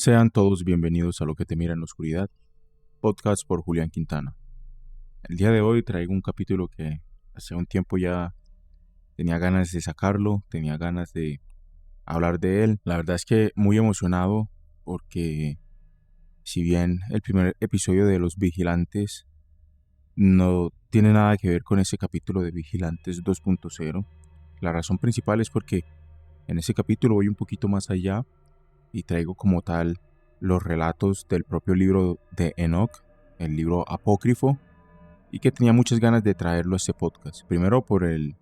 Sean todos bienvenidos a Lo que te mira en la oscuridad, podcast por Julián Quintana. El día de hoy traigo un capítulo que hace un tiempo ya tenía ganas de sacarlo, tenía ganas de hablar de él. La verdad es que muy emocionado porque si bien el primer episodio de Los Vigilantes no tiene nada que ver con ese capítulo de Vigilantes 2.0, la razón principal es porque en ese capítulo voy un poquito más allá y traigo como tal los relatos del propio libro de Enoch, el libro apócrifo, y que tenía muchas ganas de traerlo a este podcast. Primero por el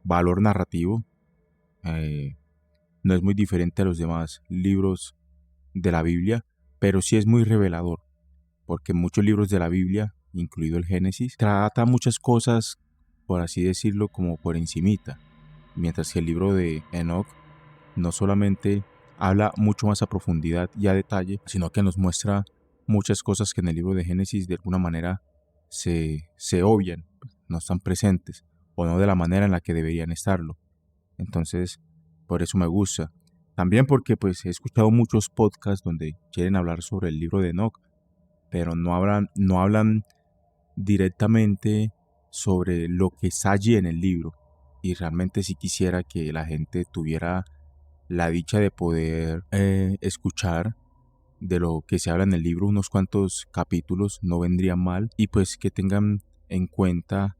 valor narrativo, eh, no es muy diferente a los demás libros de la Biblia, pero sí es muy revelador, porque muchos libros de la Biblia, incluido el Génesis, trata muchas cosas, por así decirlo, como por encimita, mientras que el libro de Enoch no solamente habla mucho más a profundidad y a detalle, sino que nos muestra muchas cosas que en el libro de Génesis de alguna manera se obvian, no están presentes, o no de la manera en la que deberían estarlo. Entonces, por eso me gusta. También porque pues he escuchado muchos podcasts donde quieren hablar sobre el libro de Enoch, pero no hablan directamente sobre lo que está allí en el libro. Y realmente sí quisiera que la gente tuviera la dicha de poder escuchar de lo que se habla en el libro, unos cuantos capítulos no vendrían mal, y pues que tengan en cuenta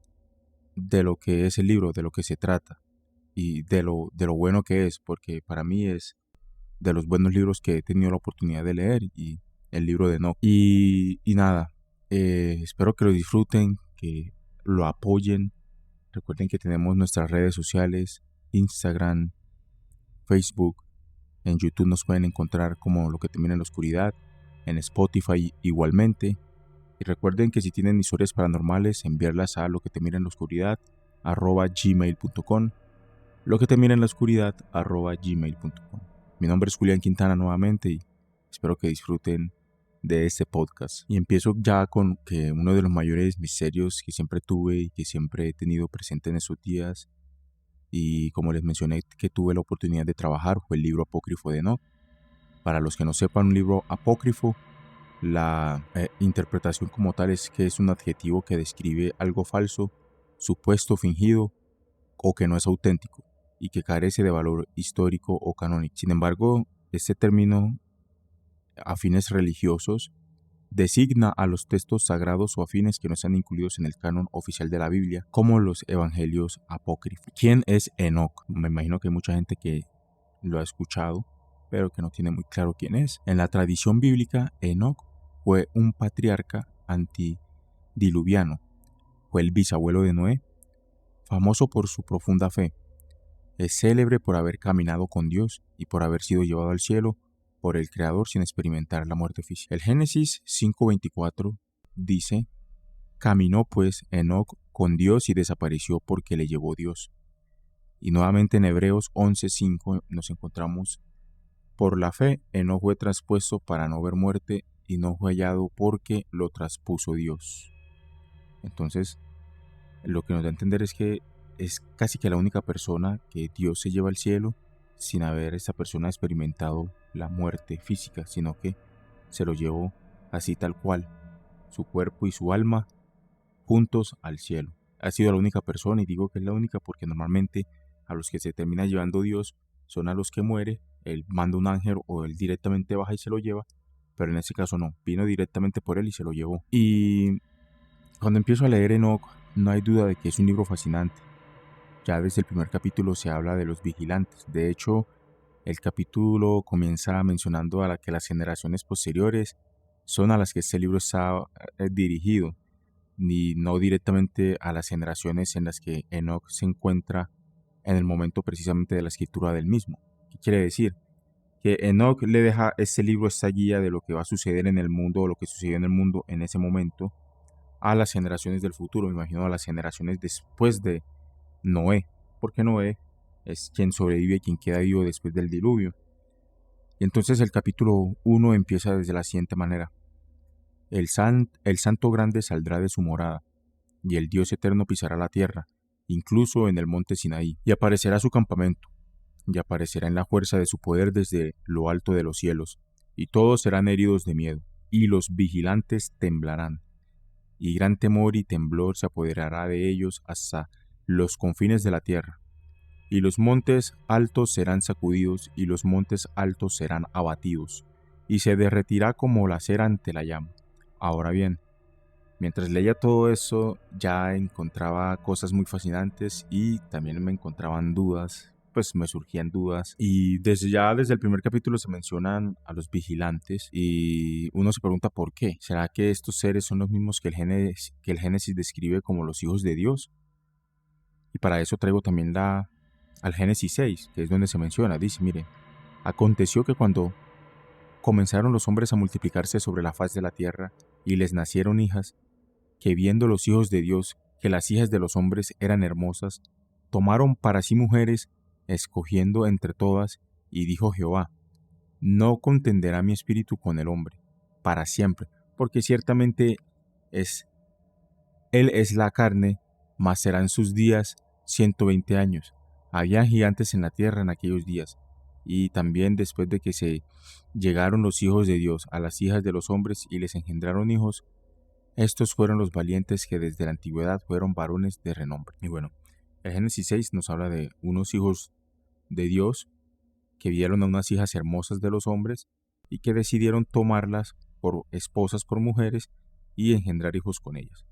de lo que es el libro, de lo que se trata y de lo bueno que es, porque para mí es de los buenos libros que he tenido la oportunidad de leer, y el libro de Enoch. Y nada, espero que lo disfruten, que lo apoyen. Recuerden que tenemos nuestras redes sociales, Instagram, Facebook. En YouTube nos pueden encontrar como Lo que te mira en la oscuridad, en Spotify igualmente. Y recuerden que si tienen historias paranormales, enviarlas a lo que te mira en la oscuridad @gmail.com, lo que te mira en la oscuridad @gmail.com. Mi nombre es Julián Quintana nuevamente y espero que disfruten de este podcast. Y empiezo ya con que uno de los mayores misterios que siempre tuve y que siempre he tenido presente en esos días, y como les mencioné que tuve la oportunidad de trabajar, fue el libro apócrifo de Enoch. Para los que no sepan, un libro apócrifo, la interpretación como tal es que es un adjetivo que describe algo falso, supuesto, fingido o que no es auténtico y que carece de valor histórico o canónico. Sin embargo, este término a fines religiosos designa a los textos sagrados o afines que no están incluidos en el canon oficial de la Biblia, como los evangelios apócrifos. ¿Quién es Enoch? Me imagino que hay mucha gente que lo ha escuchado, pero que no tiene muy claro quién es. En la tradición bíblica, Enoch fue un patriarca antidiluviano. Fue el bisabuelo de Noé, famoso por su profunda fe. Es célebre por haber caminado con Dios y por haber sido llevado al cielo por el Creador sin experimentar la muerte física. El Génesis 5:24 dice: caminó pues Enoc con Dios y desapareció porque le llevó Dios. Y nuevamente en Hebreos 11:5 nos encontramos: por la fe Enoc fue traspuesto para no ver muerte y no fue hallado porque lo traspuso Dios. Entonces, lo que nos da a entender es que es casi que la única persona que Dios se lleva al cielo sin haber esa persona experimentado la muerte física, sino que se lo llevó así tal cual, su cuerpo y su alma juntos al cielo. Ha sido la única persona, y digo que es la única porque normalmente a los que se termina llevando Dios son a los que muere, él manda un ángel o él directamente baja y se lo lleva, pero en este caso no, vino directamente por él y se lo llevó. Y cuando empiezo a leer Enoch, no hay duda de que es un libro fascinante. Ya desde el primer capítulo se habla de los vigilantes. De hecho, el capítulo comienza mencionando a que las generaciones posteriores son a las que este libro está dirigido, ni no directamente a las generaciones en las que Enoch se encuentra en el momento precisamente de la escritura del mismo. ¿Qué quiere decir? Que Enoch le deja este libro, esta guía de lo que va a suceder en el mundo o lo que sucedió en el mundo en ese momento a las generaciones del futuro, me imagino a las generaciones después de Noé, porque Noé es quien sobrevive y quien queda vivo después del diluvio. Y entonces el capítulo 1 empieza desde la siguiente manera: el santo grande saldrá de su morada, y el Dios eterno pisará la tierra, incluso en el monte Sinaí, y aparecerá su campamento, y aparecerá en la fuerza de su poder desde lo alto de los cielos, y todos serán heridos de miedo, y los vigilantes temblarán, y gran temor y temblor se apoderará de ellos hasta los confines de la tierra. Y los montes altos serán sacudidos, y los montes altos serán abatidos, y se derretirá como la cera ante la llama. Ahora bien, mientras leía todo eso, ya encontraba cosas muy fascinantes y también me encontraban dudas, pues me surgían dudas. Y desde el primer capítulo se mencionan a los vigilantes y uno se pregunta por qué. ¿Será que estos seres son los mismos que el Génesis describe como los hijos de Dios? Y para eso traigo también al Génesis 6, que es donde se menciona. Dice, mire, aconteció que cuando comenzaron los hombres a multiplicarse sobre la faz de la tierra y les nacieron hijas, que viendo los hijos de Dios que las hijas de los hombres eran hermosas, tomaron para sí mujeres, escogiendo entre todas, y dijo Jehová, no contenderá mi espíritu con el hombre, para siempre, porque ciertamente él es la carne, mas serán sus días 120 años. Había gigantes en la tierra en aquellos días, y también después de que se llegaron los hijos de Dios a las hijas de los hombres y les engendraron hijos, estos fueron los valientes que desde la antigüedad fueron varones de renombre. Y bueno, el Génesis 6 nos habla de unos hijos de Dios que vieron a unas hijas hermosas de los hombres y que decidieron tomarlas por esposas, por mujeres y engendrar hijos con ellas.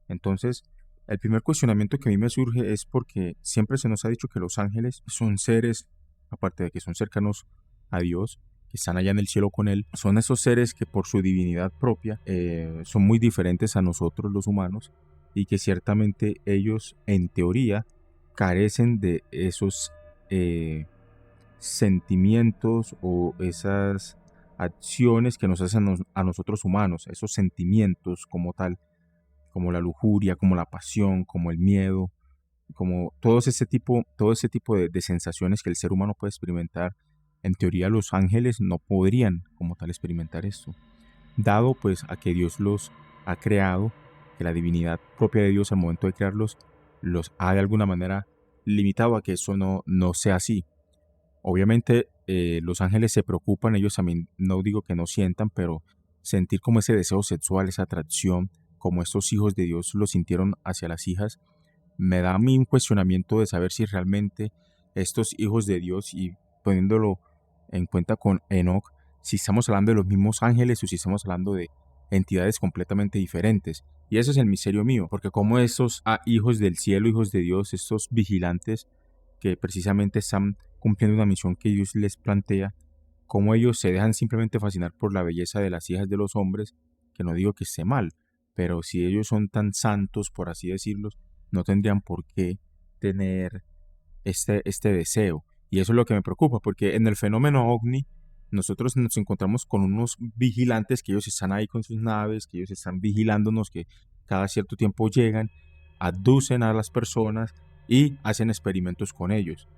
Entonces, el primer cuestionamiento que a mí me surge es porque siempre se nos ha dicho que los ángeles son seres, aparte de que son cercanos a Dios, que están allá en el cielo con Él, son esos seres que por su divinidad propia son muy diferentes a nosotros los humanos y que ciertamente ellos en teoría carecen de esos sentimientos o esas acciones que nos hacen a nosotros humanos, esos sentimientos como tal, como la lujuria, como la pasión, como el miedo, como todo ese tipo de sensaciones que el ser humano puede experimentar. En teoría los ángeles no podrían como tal experimentar esto, dado pues a que Dios los ha creado, que la divinidad propia de Dios al momento de crearlos los ha de alguna manera limitado a que eso no sea así. Obviamente los ángeles se preocupan, ellos también, no digo que no sientan, pero sentir como ese deseo sexual, esa atracción, como estos hijos de Dios lo sintieron hacia las hijas, me da a mí un cuestionamiento de saber si realmente estos hijos de Dios, y poniéndolo en cuenta con Enoch, si estamos hablando de los mismos ángeles o si estamos hablando de entidades completamente diferentes. Y ese es el misterio mío, porque como estos hijos del cielo, hijos de Dios, estos vigilantes que precisamente están cumpliendo una misión que Dios les plantea, como ellos se dejan simplemente fascinar por la belleza de las hijas de los hombres, que no digo que esté mal, pero si ellos son tan santos, por así decirlo, no tendrían por qué tener este deseo. Y eso es lo que me preocupa, porque en el fenómeno ovni nosotros nos encontramos con unos vigilantes que ellos están ahí con sus naves, que ellos están vigilándonos, que cada cierto tiempo llegan, abducen a las personas y hacen experimentos con ellos.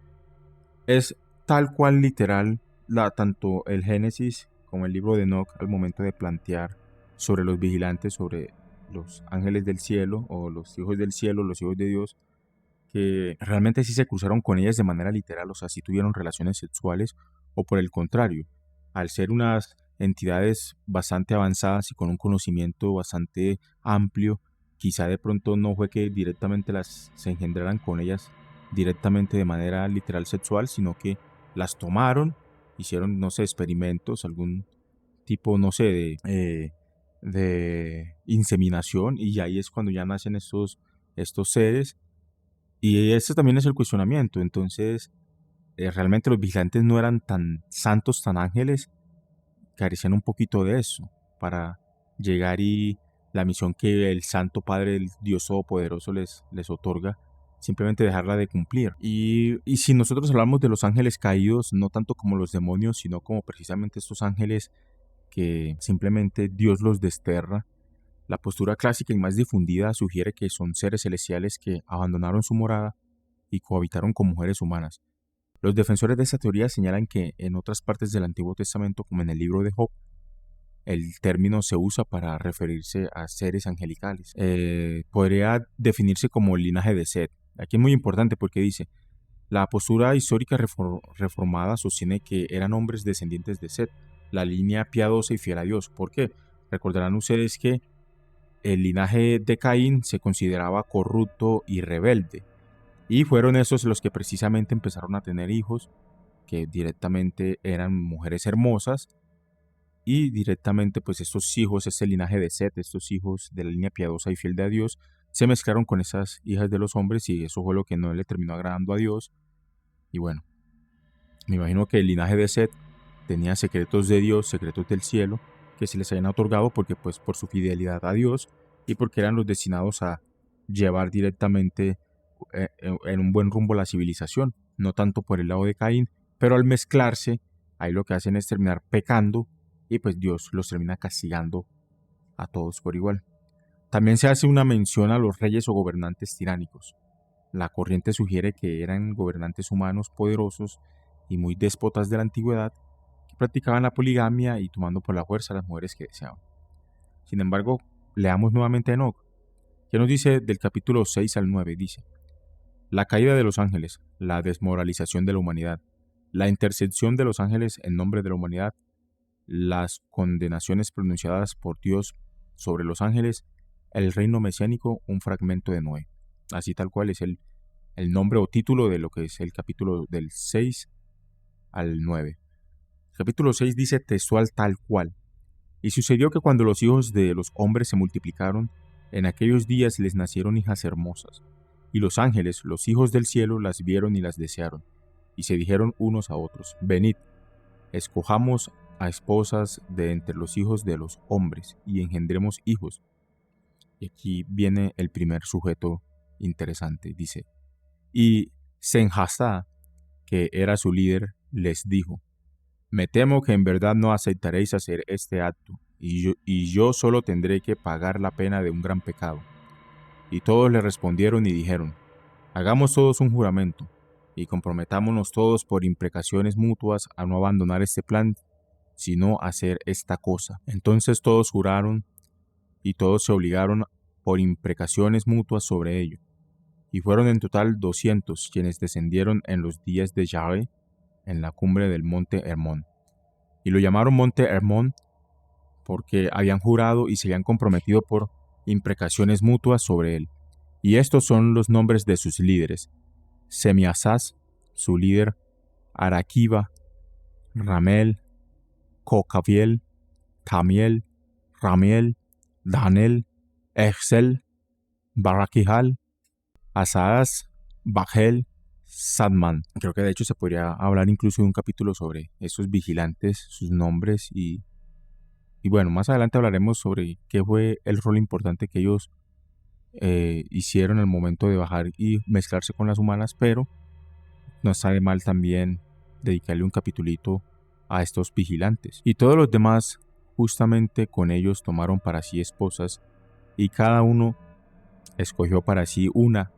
Es tal cual literal tanto el Génesis como el libro de Enoch al momento de plantear sobre los vigilantes, sobre los ángeles del cielo o los hijos del cielo, los hijos de Dios, que realmente sí se cruzaron con ellas de manera literal, o sea, sí tuvieron relaciones sexuales, o por el contrario, al ser unas entidades bastante avanzadas y con un conocimiento bastante amplio, quizá de pronto no fue que directamente se engendraran con ellas directamente de manera literal sexual, sino que las tomaron, hicieron, no sé, experimentos, algún tipo, no sé, de inseminación, y ahí es cuando ya nacen estos seres. Y ese también es el cuestionamiento. Entonces, realmente los vigilantes no eran tan santos, tan ángeles, carecían un poquito de eso para llegar, y la misión que el Santo Padre, el Dios Todopoderoso les otorga, simplemente dejarla de cumplir. Y si nosotros hablamos de los ángeles caídos, no tanto como los demonios, sino como precisamente estos ángeles que simplemente Dios los desterra, la postura clásica y más difundida sugiere que son seres celestiales que abandonaron su morada y cohabitaron con mujeres humanas. Los defensores de esta teoría señalan que en otras partes del Antiguo Testamento, como en el libro de Job, el término se usa para referirse a seres angelicales. Podría definirse como el linaje de Set. Aquí es muy importante porque dice, la postura histórica reformada sostiene que eran hombres descendientes de Set, la línea piadosa y fiel a Dios. ¿Por qué? Recordarán ustedes que el linaje de Caín se consideraba corrupto y rebelde, y fueron esos los que precisamente empezaron a tener hijos que directamente eran mujeres hermosas, y directamente pues estos hijos, este linaje de Set, estos hijos de la línea piadosa y fiel de Dios, se mezclaron con esas hijas de los hombres, y eso fue lo que no le terminó agradando a Dios. Y bueno, me imagino que el linaje de Set tenía secretos de Dios, secretos del cielo, que se les habían otorgado porque pues por su fidelidad a Dios, y porque eran los destinados a llevar directamente en un buen rumbo la civilización, no tanto por el lado de Caín, pero al mezclarse, ahí lo que hacen es terminar pecando, y pues Dios los termina castigando a todos por igual. También se hace una mención a los reyes o gobernantes tiránicos. La corriente sugiere que eran gobernantes humanos poderosos y muy déspotas de la antigüedad, que practicaban la poligamia y tomando por la fuerza a las mujeres que deseaban. Sin embargo, leamos nuevamente a Enoc, que nos dice del capítulo 6 al 9, dice: la caída de los ángeles, la desmoralización de la humanidad, la intercesión de los ángeles en nombre de la humanidad, las condenaciones pronunciadas por Dios sobre los ángeles, el reino mesiánico, un fragmento de Noé. Así tal cual es el nombre o título de lo que es el capítulo del 6 al 9. El capítulo 6 dice textual tal cual: y sucedió que cuando los hijos de los hombres se multiplicaron, en aquellos días les nacieron hijas hermosas, y los ángeles, los hijos del cielo, las vieron y las desearon, y se dijeron unos a otros: venid, escojamos a esposas de entre los hijos de los hombres, y engendremos hijos. Y aquí viene el primer sujeto interesante, dice: y Senhasá, que era su líder, les dijo: me temo que en verdad no aceptaréis hacer este acto, y yo solo tendré que pagar la pena de un gran pecado. Y todos le respondieron y dijeron: hagamos todos un juramento, y comprometámonos todos por imprecaciones mutuas a no abandonar este plan, sino hacer esta cosa. Entonces todos juraron, y todos se obligaron por imprecaciones mutuas sobre ello. Y fueron en total 200 quienes descendieron en los días de Yahvé en la cumbre del monte Hermón. Y lo llamaron monte Hermón porque habían jurado y se habían comprometido por imprecaciones mutuas sobre él. Y estos son los nombres de sus líderes: Semiasás, su líder; Araquiva, Ramel, Cocabiel, Tamiel, Ramiel, Danel, Excel, Barakihal, Asaas, Bajel, Sadman. Creo que de hecho se podría hablar incluso de un capítulo sobre esos vigilantes, sus nombres, y bueno, más adelante hablaremos sobre qué fue el rol importante que ellos hicieron al momento de bajar y mezclarse con las humanas, pero no está de mal también dedicarle un capitulito a estos vigilantes. Y todos los demás justamente con ellos tomaron para sí esposas, y cada uno escogió para sí una,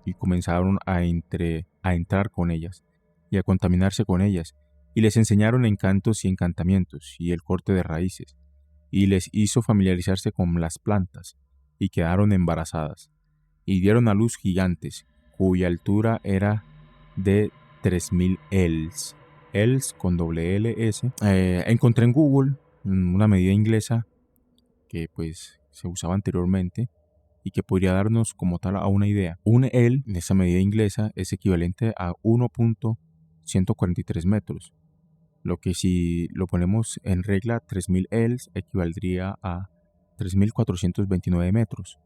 y comenzaron a entrar con ellas y a contaminarse con ellas, y les enseñaron encantos y encantamientos y el corte de raíces, y les hizo familiarizarse con las plantas, y quedaron embarazadas, y dieron a luz gigantes, cuya altura era de 3000 els. Els con doble LS. Encontré en Google una medida inglesa que pues se usaba anteriormente y que podría darnos como tal a una idea. Un el en esa medida inglesa es equivalente a 1.143 metros, lo que si lo ponemos en regla, 3000 els equivaldría a 3429 metros.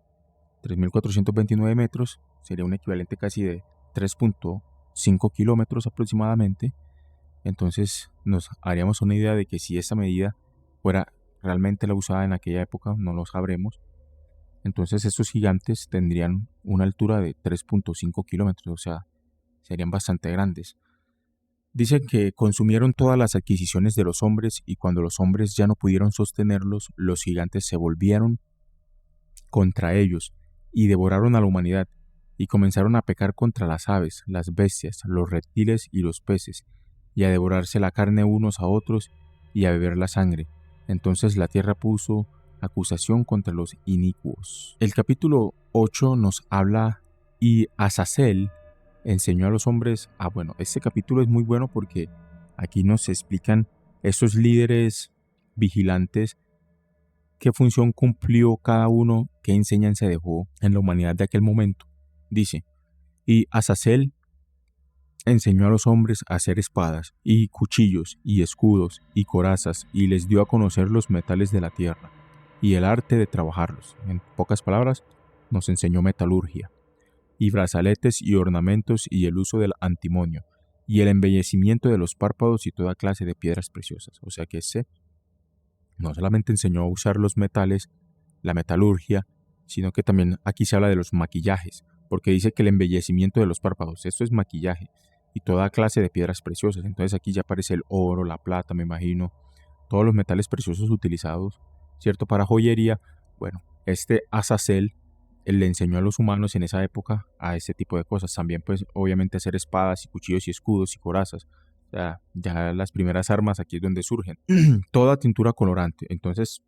3429 metros sería un equivalente casi de 3.5 kilómetros aproximadamente. Entonces nos haríamos una idea de que si esta medida fuera realmente la usada en aquella época, no lo sabremos. Entonces estos gigantes tendrían una altura de 3.5 kilómetros, o sea, serían bastante grandes. Dicen que consumieron todas las adquisiciones de los hombres, y cuando los hombres ya no pudieron sostenerlos, los gigantes se volvieron contra ellos y devoraron a la humanidad, y comenzaron a pecar contra las aves, las bestias, los reptiles y los peces, y a devorarse la carne unos a otros y a beber la sangre. Entonces la tierra puso acusación contra los inicuos. El capítulo 8 nos habla: y Azazel enseñó a los hombres. Bueno, este capítulo es muy bueno porque aquí nos explican estos líderes vigilantes, ¿qué función cumplió cada uno? ¿Qué enseñanza dejó en la humanidad de aquel momento? Dice, y Azazel enseñó a los hombres a hacer espadas, y cuchillos, y escudos, y corazas, y les dio a conocer los metales de la tierra, y el arte de trabajarlos. En pocas palabras, nos enseñó metalurgia, y brazaletes y ornamentos, y el uso del antimonio, y el embellecimiento de los párpados y toda clase de piedras preciosas. O sea que no solamente enseñó a usar los metales, la metalurgia, sino que también aquí se habla de los maquillajes, porque dice que el embellecimiento de los párpados, esto es maquillaje, y toda clase de piedras preciosas. Entonces aquí ya aparece el oro, la plata, me imagino, todos los metales preciosos utilizados, ¿cierto? Para joyería. Bueno, este Azazel, él le enseñó a los humanos en esa época a ese tipo de cosas. También, pues, obviamente hacer espadas y cuchillos y escudos y corazas. O sea, ya las primeras armas aquí es donde surgen. Toda tintura colorante. Entonces,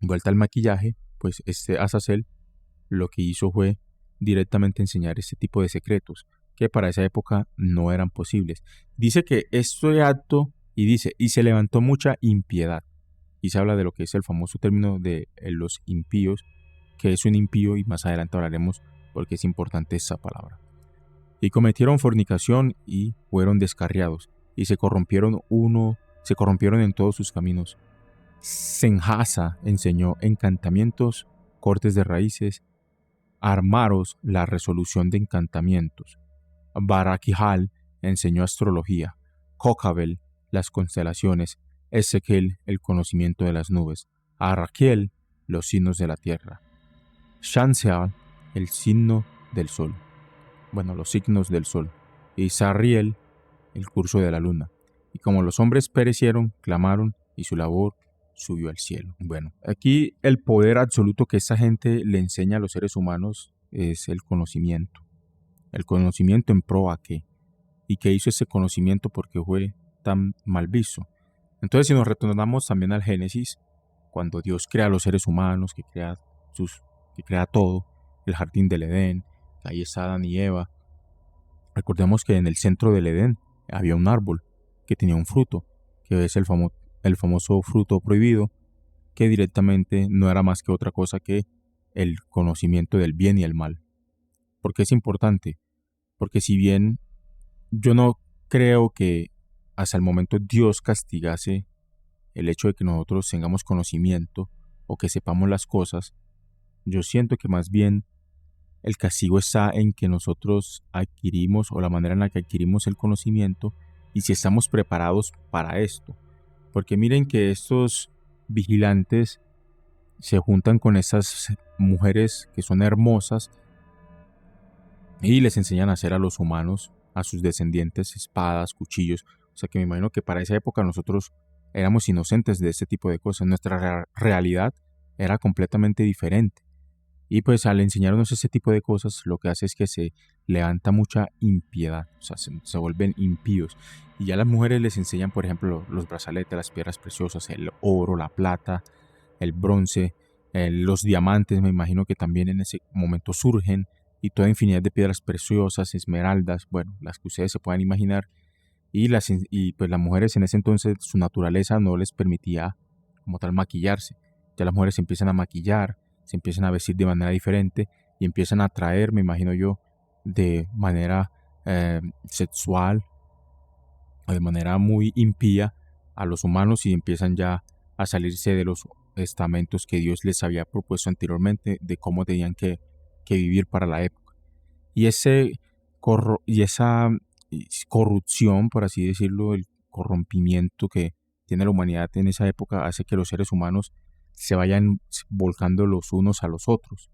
vuelta al maquillaje, pues este Azazel lo que hizo fue directamente enseñar este tipo de secretos que para esa época no eran posibles. Dice que este acto, y dice, y se levantó mucha impiedad. Y se habla de lo que es el famoso término de los impíos, que es un impío, y más adelante hablaremos porque es importante esa palabra. Y cometieron fornicación y fueron descarriados, y se corrompieron en todos sus caminos. Senjasa enseñó encantamientos, cortes de raíces, Armaros la resolución de encantamientos. Barakihal enseñó astrología, Kokabel las constelaciones, Ezequiel el conocimiento de las nubes, Arraquiel los signos de la tierra, Shanseal el signo del sol, los signos del sol, y Sarriel el curso de la luna. Y como los hombres perecieron, clamaron, y su labor subió al cielo. Bueno, aquí el poder absoluto que esta gente le enseña a los seres humanos es el conocimiento. El conocimiento en pro a qué. Y qué hizo ese conocimiento porque fue tan mal visto. Entonces, si nos retornamos también al Génesis, cuando Dios crea a los seres humanos, que crea todo, el jardín del Edén, ahí está Adán y Eva. Recordemos que en el centro del Edén había un árbol que tenía un fruto, que es el famoso fruto prohibido, que directamente no era más que otra cosa que el conocimiento del bien y el mal. ¿Por qué es importante? Porque si bien yo no creo que hasta el momento Dios castigase el hecho de que nosotros tengamos conocimiento o que sepamos las cosas, yo siento que más bien el castigo está en que nosotros adquirimos, o la manera en la que adquirimos el conocimiento, y si estamos preparados para esto. Porque miren que estos vigilantes se juntan con esas mujeres que son hermosas y les enseñan a hacer a los humanos, a sus descendientes, espadas, cuchillos. O sea que me imagino que para esa época nosotros éramos inocentes de este tipo de cosas. Nuestra realidad era completamente diferente. Y pues al enseñarnos ese tipo de cosas, lo que hace es que se levanta mucha impiedad, o sea, se vuelven impíos. Y ya las mujeres les enseñan, por ejemplo, los brazaletes, las piedras preciosas, el oro, la plata, el bronce, los diamantes, me imagino que también en ese momento surgen, y toda infinidad de piedras preciosas, esmeraldas, bueno, las que ustedes se puedan imaginar. Y pues las mujeres en ese entonces, su naturaleza no les permitía como tal maquillarse. Ya las mujeres se empiezan a maquillar, se empiezan a vestir de manera diferente y empiezan a atraer, me imagino yo, de manera sexual o de manera muy impía a los humanos, y empiezan ya a salirse de los estamentos que Dios les había propuesto anteriormente de cómo tenían que vivir para la época. Y esa corrupción, por así decirlo, el corrompimiento que tiene la humanidad en esa época hace que los seres humanos se vayan volcando los unos a los otros.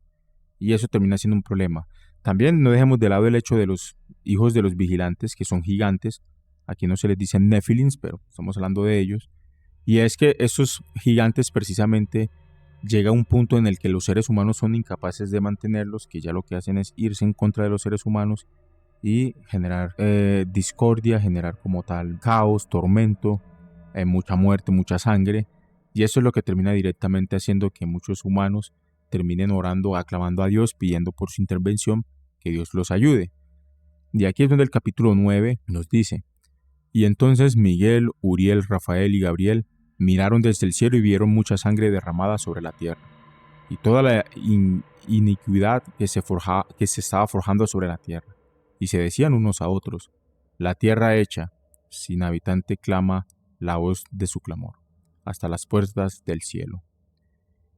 Y eso termina siendo un problema. También no dejemos de lado el hecho de los hijos de los vigilantes, que son gigantes. Aquí no se les dicen Nephilims, pero estamos hablando de ellos. Y es que esos gigantes precisamente llega a un punto en el que los seres humanos son incapaces de mantenerlos, que ya lo que hacen es irse en contra de los seres humanos y generar discordia, generar como tal caos, tormento, mucha muerte, mucha sangre. Y eso es lo que termina directamente haciendo que muchos humanos terminen orando, aclamando a Dios, pidiendo por su intervención que Dios los ayude. Y aquí es donde el capítulo 9 nos dice: Y entonces Miguel, Uriel, Rafael y Gabriel miraron desde el cielo y vieron mucha sangre derramada sobre la tierra, y toda la iniquidad que se estaba forjando sobre la tierra. Y se decían unos a otros: la tierra hecha sin habitante clama la voz de su clamor hasta las puertas del cielo.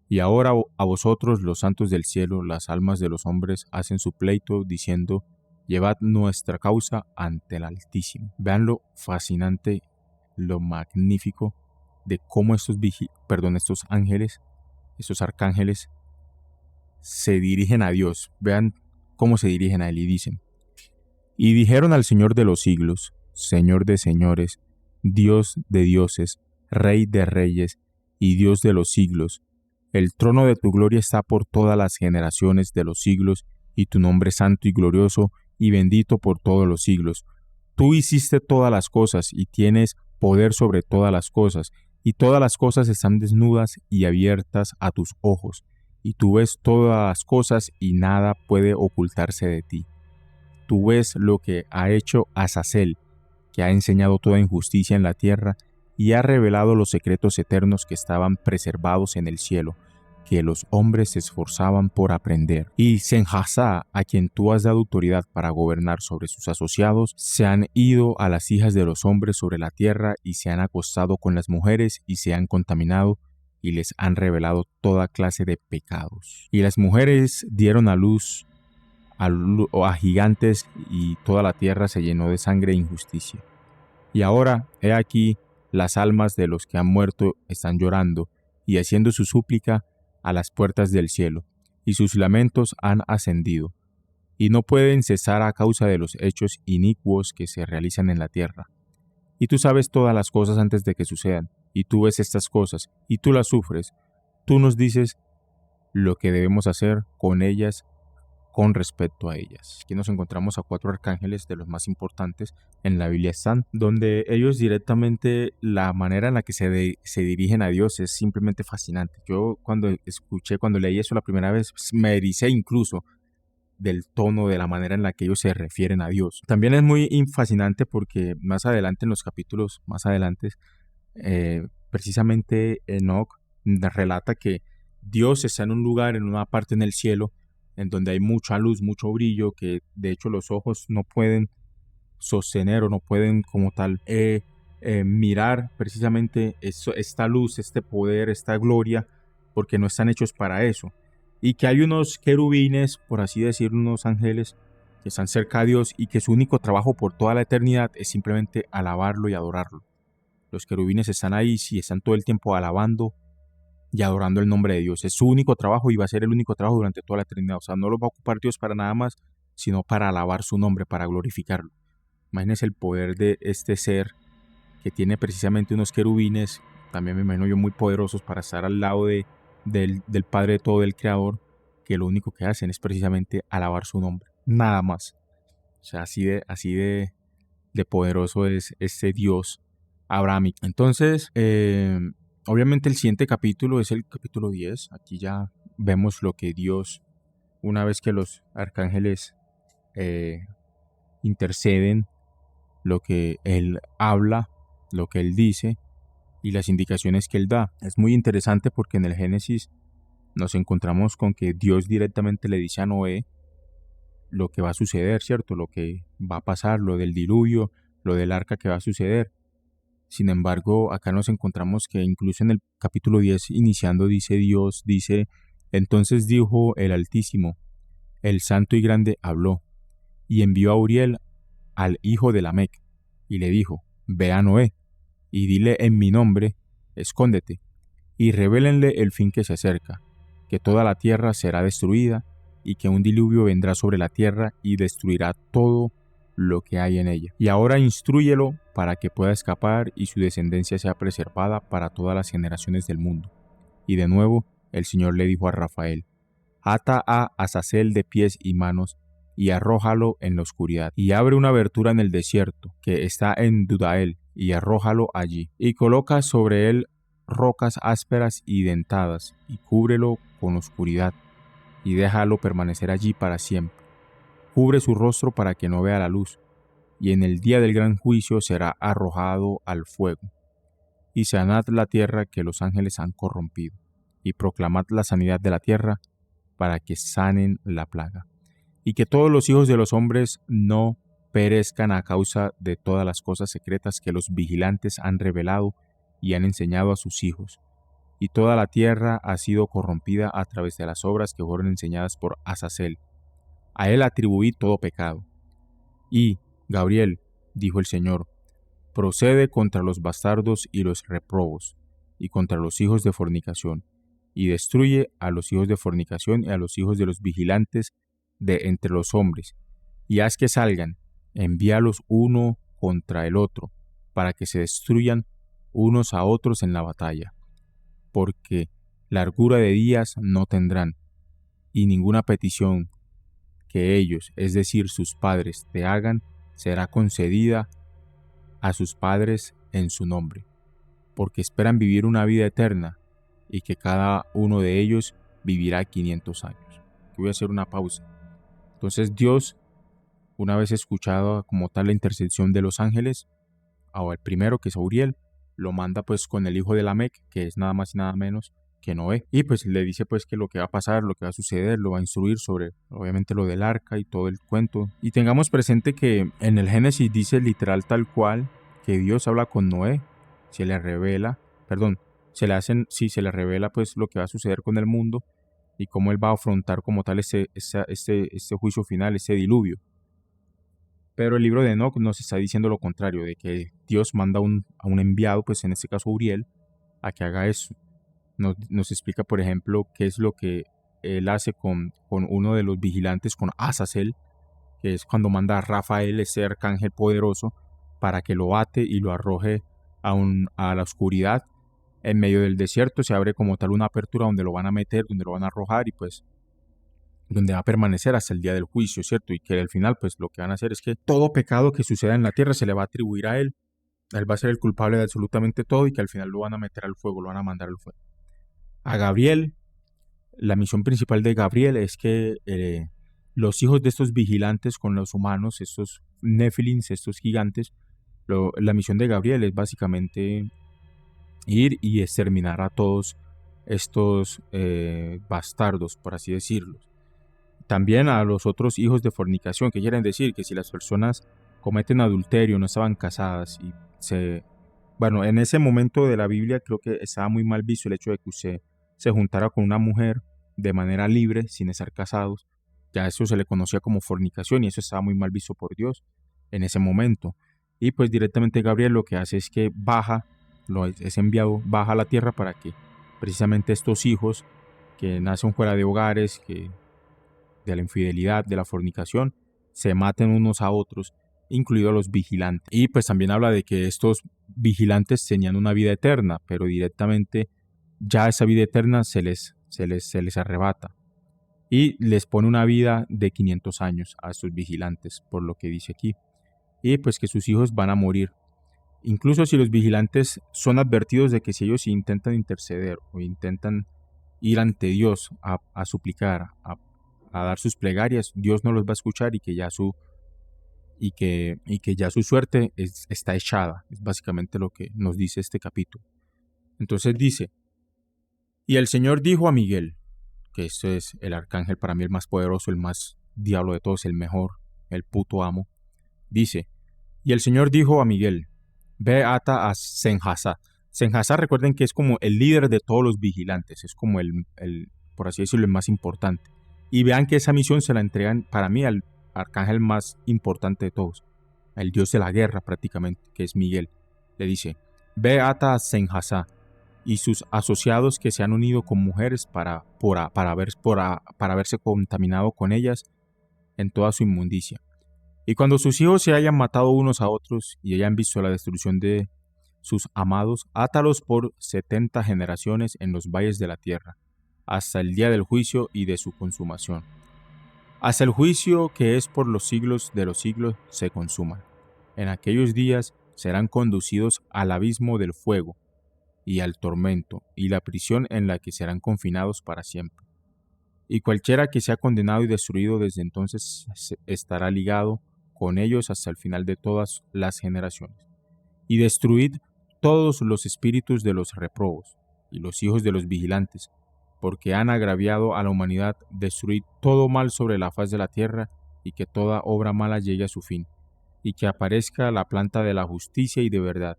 Y ahora a vosotros, los santos del cielo, las almas de los hombres hacen su pleito, diciendo: llevad nuestra causa ante el Altísimo. Vean lo fascinante, lo magnífico de cómo estos ángeles, estos arcángeles, se dirigen a Dios. Vean cómo se dirigen a Él y dicen: y dijeron al Señor de los siglos, Señor de señores, Dios de dioses, Rey de reyes y Dios de los siglos, el trono de tu gloria está por todas las generaciones de los siglos, y tu nombre santo y glorioso y bendito por todos los siglos. Tú hiciste todas las cosas y tienes poder sobre todas las cosas, y todas las cosas están desnudas y abiertas a tus ojos, y tú ves todas las cosas y nada puede ocultarse de ti. Tú ves lo que ha hecho Azazel, que ha enseñado toda injusticia en la tierra y ha revelado los secretos eternos que estaban preservados en el cielo, que los hombres se esforzaban por aprender. Y Senhasá, a quien tú has dado autoridad para gobernar sobre sus asociados, se han ido a las hijas de los hombres sobre la tierra y se han acostado con las mujeres y se han contaminado y les han revelado toda clase de pecados. Y las mujeres dieron a luz a gigantes y toda la tierra se llenó de sangre e injusticia. Y ahora, he aquí, las almas de los que han muerto están llorando y haciendo su súplica a las puertas del cielo, y sus lamentos han ascendido, y no pueden cesar a causa de los hechos inicuos que se realizan en la tierra. Y tú sabes todas las cosas antes de que sucedan, y tú ves estas cosas, y tú las sufres. Tú nos dices lo que debemos hacer con ellas con respecto a ellas. Aquí nos encontramos a 4 arcángeles de los más importantes en la Biblia están, donde ellos directamente, la manera en la que se dirigen a Dios es simplemente fascinante. Yo cuando leí eso la primera vez, me ericé incluso del tono, de la manera en la que ellos se refieren a Dios. También es muy fascinante porque más adelante, en los capítulos más adelante, precisamente Enoch relata que Dios está en un lugar, en una parte en el cielo, en donde hay mucha luz, mucho brillo, que de hecho los ojos no pueden sostener o no pueden como tal mirar precisamente esta luz, este poder, esta gloria, porque no están hechos para eso. Y que hay unos querubines, por así decirlo, unos ángeles que están cerca de Dios y que su único trabajo por toda la eternidad es simplemente alabarlo y adorarlo. Los querubines están ahí y están todo el tiempo alabando y adorando el nombre de Dios. Es su único trabajo y va a ser el único trabajo durante toda la eternidad. O sea, no lo va a ocupar Dios para nada más, sino para alabar su nombre, para glorificarlo. Imagínense el poder de este ser que tiene precisamente unos querubines, también me imagino yo muy poderosos, para estar al lado del Padre de todo, del Creador, que lo único que hacen es precisamente alabar su nombre. Nada más. O sea, así de poderoso es este Dios abrahámico. Entonces, obviamente el siguiente capítulo es el capítulo 10. Aquí ya vemos lo que Dios, una vez que los arcángeles interceden, lo que Él habla, lo que Él dice y las indicaciones que Él da. Es muy interesante porque en el Génesis nos encontramos con que Dios directamente le dice a Noé lo que va a suceder, ¿cierto? Lo que va a pasar, lo del diluvio, lo del arca que va a suceder. Sin embargo, acá nos encontramos que incluso en el capítulo 10 iniciando dice: entonces dijo el Altísimo, el Santo y Grande habló, y envió a Uriel, al hijo de Lamec, y le dijo: ve a Noé, y dile en mi nombre, escóndete, y revélenle el fin que se acerca, que toda la tierra será destruida, y que un diluvio vendrá sobre la tierra y destruirá todo lo que hay en ella. Y ahora instrúyelo para que pueda escapar y su descendencia sea preservada para todas las generaciones del mundo. Y de nuevo el Señor le dijo a Rafael: ata a Azazel de pies y manos y arrójalo en la oscuridad, y abre una abertura en el desierto que está en Dudael, y arrójalo allí, y coloca sobre él rocas ásperas y dentadas, y cúbrelo con oscuridad, y déjalo permanecer allí para siempre. Cubre su rostro para que no vea la luz, y en el día del gran juicio será arrojado al fuego. Y sanad la tierra que los ángeles han corrompido, y proclamad la sanidad de la tierra, para que sanen la plaga, y que todos los hijos de los hombres no perezcan a causa de todas las cosas secretas que los vigilantes han revelado y han enseñado a sus hijos. Y toda la tierra ha sido corrompida a través de las obras que fueron enseñadas por Azazel. A él atribuí todo pecado. Y, Gabriel, dijo el Señor, procede contra los bastardos y los reprobos, y contra los hijos de fornicación, y destruye a los hijos de fornicación y a los hijos de los vigilantes de entre los hombres, y haz que salgan, envíalos uno contra el otro, para que se destruyan unos a otros en la batalla, porque largura de días no tendrán, y ninguna petición que ellos, es decir, sus padres, te hagan, será concedida a sus padres en su nombre, porque esperan vivir una vida eterna, y que cada uno de ellos vivirá 500 años. Voy a hacer una pausa. Entonces Dios, una vez escuchado como tal la intercesión de los ángeles, al primero, que es Uriel, lo manda pues con el hijo de Lamec, que es nada más y nada menos que Noé, y pues le dice pues que lo que va a pasar, lo que va a suceder, lo va a instruir sobre obviamente lo del arca y todo el cuento. Y tengamos presente que en el Génesis dice literal tal cual que Dios habla con Noé, se le revela, se le revela pues lo que va a suceder con el mundo y cómo él va a afrontar como tal este juicio final, ese diluvio. Pero el libro de Enoch nos está diciendo lo contrario, de que Dios manda a un enviado, pues en este caso Uriel, a que haga eso. Nos explica, por ejemplo, qué es lo que él hace con uno de los vigilantes, con Azazel, que es cuando manda a Rafael, ese arcángel poderoso, para que lo ate y lo arroje a la oscuridad. En medio del desierto se abre como tal una apertura donde lo van a meter, donde lo van a arrojar y pues donde va a permanecer hasta el día del juicio, ¿cierto? Y que al final pues lo que van a hacer es que todo pecado que suceda en la tierra se le va a atribuir a él. Él va a ser el culpable de absolutamente todo y que al final lo van a meter al fuego, lo van a mandar al fuego. A Gabriel, la misión principal de Gabriel es que los hijos de estos vigilantes con los humanos, estos Nephilims, estos gigantes, la misión de Gabriel es básicamente ir y exterminar a todos estos bastardos, por así decirlo. También a los otros hijos de fornicación, que quieren decir que si las personas cometen adulterio, no estaban casadas y bueno, en ese momento de la Biblia creo que estaba muy mal visto el hecho de que usted se juntara con una mujer de manera libre, sin estar casados. Ya eso se le conocía como fornicación y eso estaba muy mal visto por Dios en ese momento. Y pues directamente Gabriel lo que hace es que es enviado, baja a la tierra para que precisamente estos hijos que nacen fuera de hogares, que de la infidelidad, de la fornicación, se maten unos a otros, incluidos los vigilantes. Y pues también habla de que estos vigilantes tenían una vida eterna, pero directamente ya esa vida eterna se les arrebata. Y les pone una vida de 500 años a estos vigilantes, por lo que dice aquí. Y pues que sus hijos van a morir. Incluso si los vigilantes son advertidos de que si ellos intentan interceder o intentan ir ante Dios a suplicar, a dar sus plegarias, Dios no los va a escuchar y que ya su suerte está echada. Es básicamente lo que nos dice este capítulo. Entonces dice, y el Señor dijo a Miguel, que este es el arcángel para mí el más poderoso, el más diablo de todos, el mejor, el puto amo, dice, y el Señor dijo a Miguel, ve ata a Senjasá. Senjasá, recuerden que es como el líder de todos los vigilantes, es como el por así decirlo, el más importante. Y vean que esa misión se la entregan para mí al arcángel más importante de todos, el dios de la guerra prácticamente, que es Miguel. Le dice, ve ata a Senjasá y sus asociados que se han unido con mujeres para haberse contaminado con ellas en toda su inmundicia. Y cuando sus hijos se hayan matado unos a otros y hayan visto la destrucción de sus amados, átalos por 70 generaciones en los valles de la tierra, hasta el día del juicio y de su consumación. Hasta el juicio que es por los siglos de los siglos se consuman. En aquellos días serán conducidos al abismo del fuego y al tormento y la prisión en la que serán confinados para siempre. Y cualquiera que sea condenado y destruido desde entonces estará ligado con ellos hasta el final de todas las generaciones. Y destruid todos los espíritus de los reprobos y los hijos de los vigilantes, porque han agraviado a la humanidad. Destruid todo mal sobre la faz de la tierra, y que toda obra mala llegue a su fin, y que aparezca la planta de la justicia y de verdad.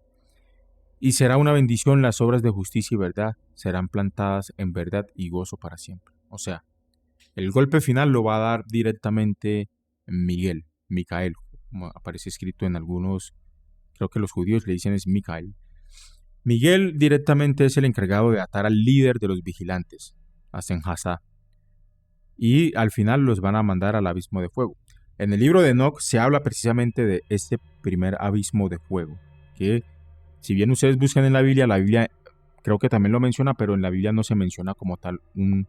Y será una bendición las obras de justicia y verdad, serán plantadas en verdad y gozo para siempre. O sea, el golpe final lo va a dar directamente Micael, como aparece escrito en algunos, creo que los judíos le dicen es Micael. Miguel directamente es el encargado de atar al líder de los vigilantes, a Senjasá, y al final los van a mandar al abismo de fuego. En el libro de Enoc se habla precisamente de este primer abismo de fuego, que si bien ustedes buscan en la Biblia creo que también lo menciona, pero en la Biblia no se menciona como tal un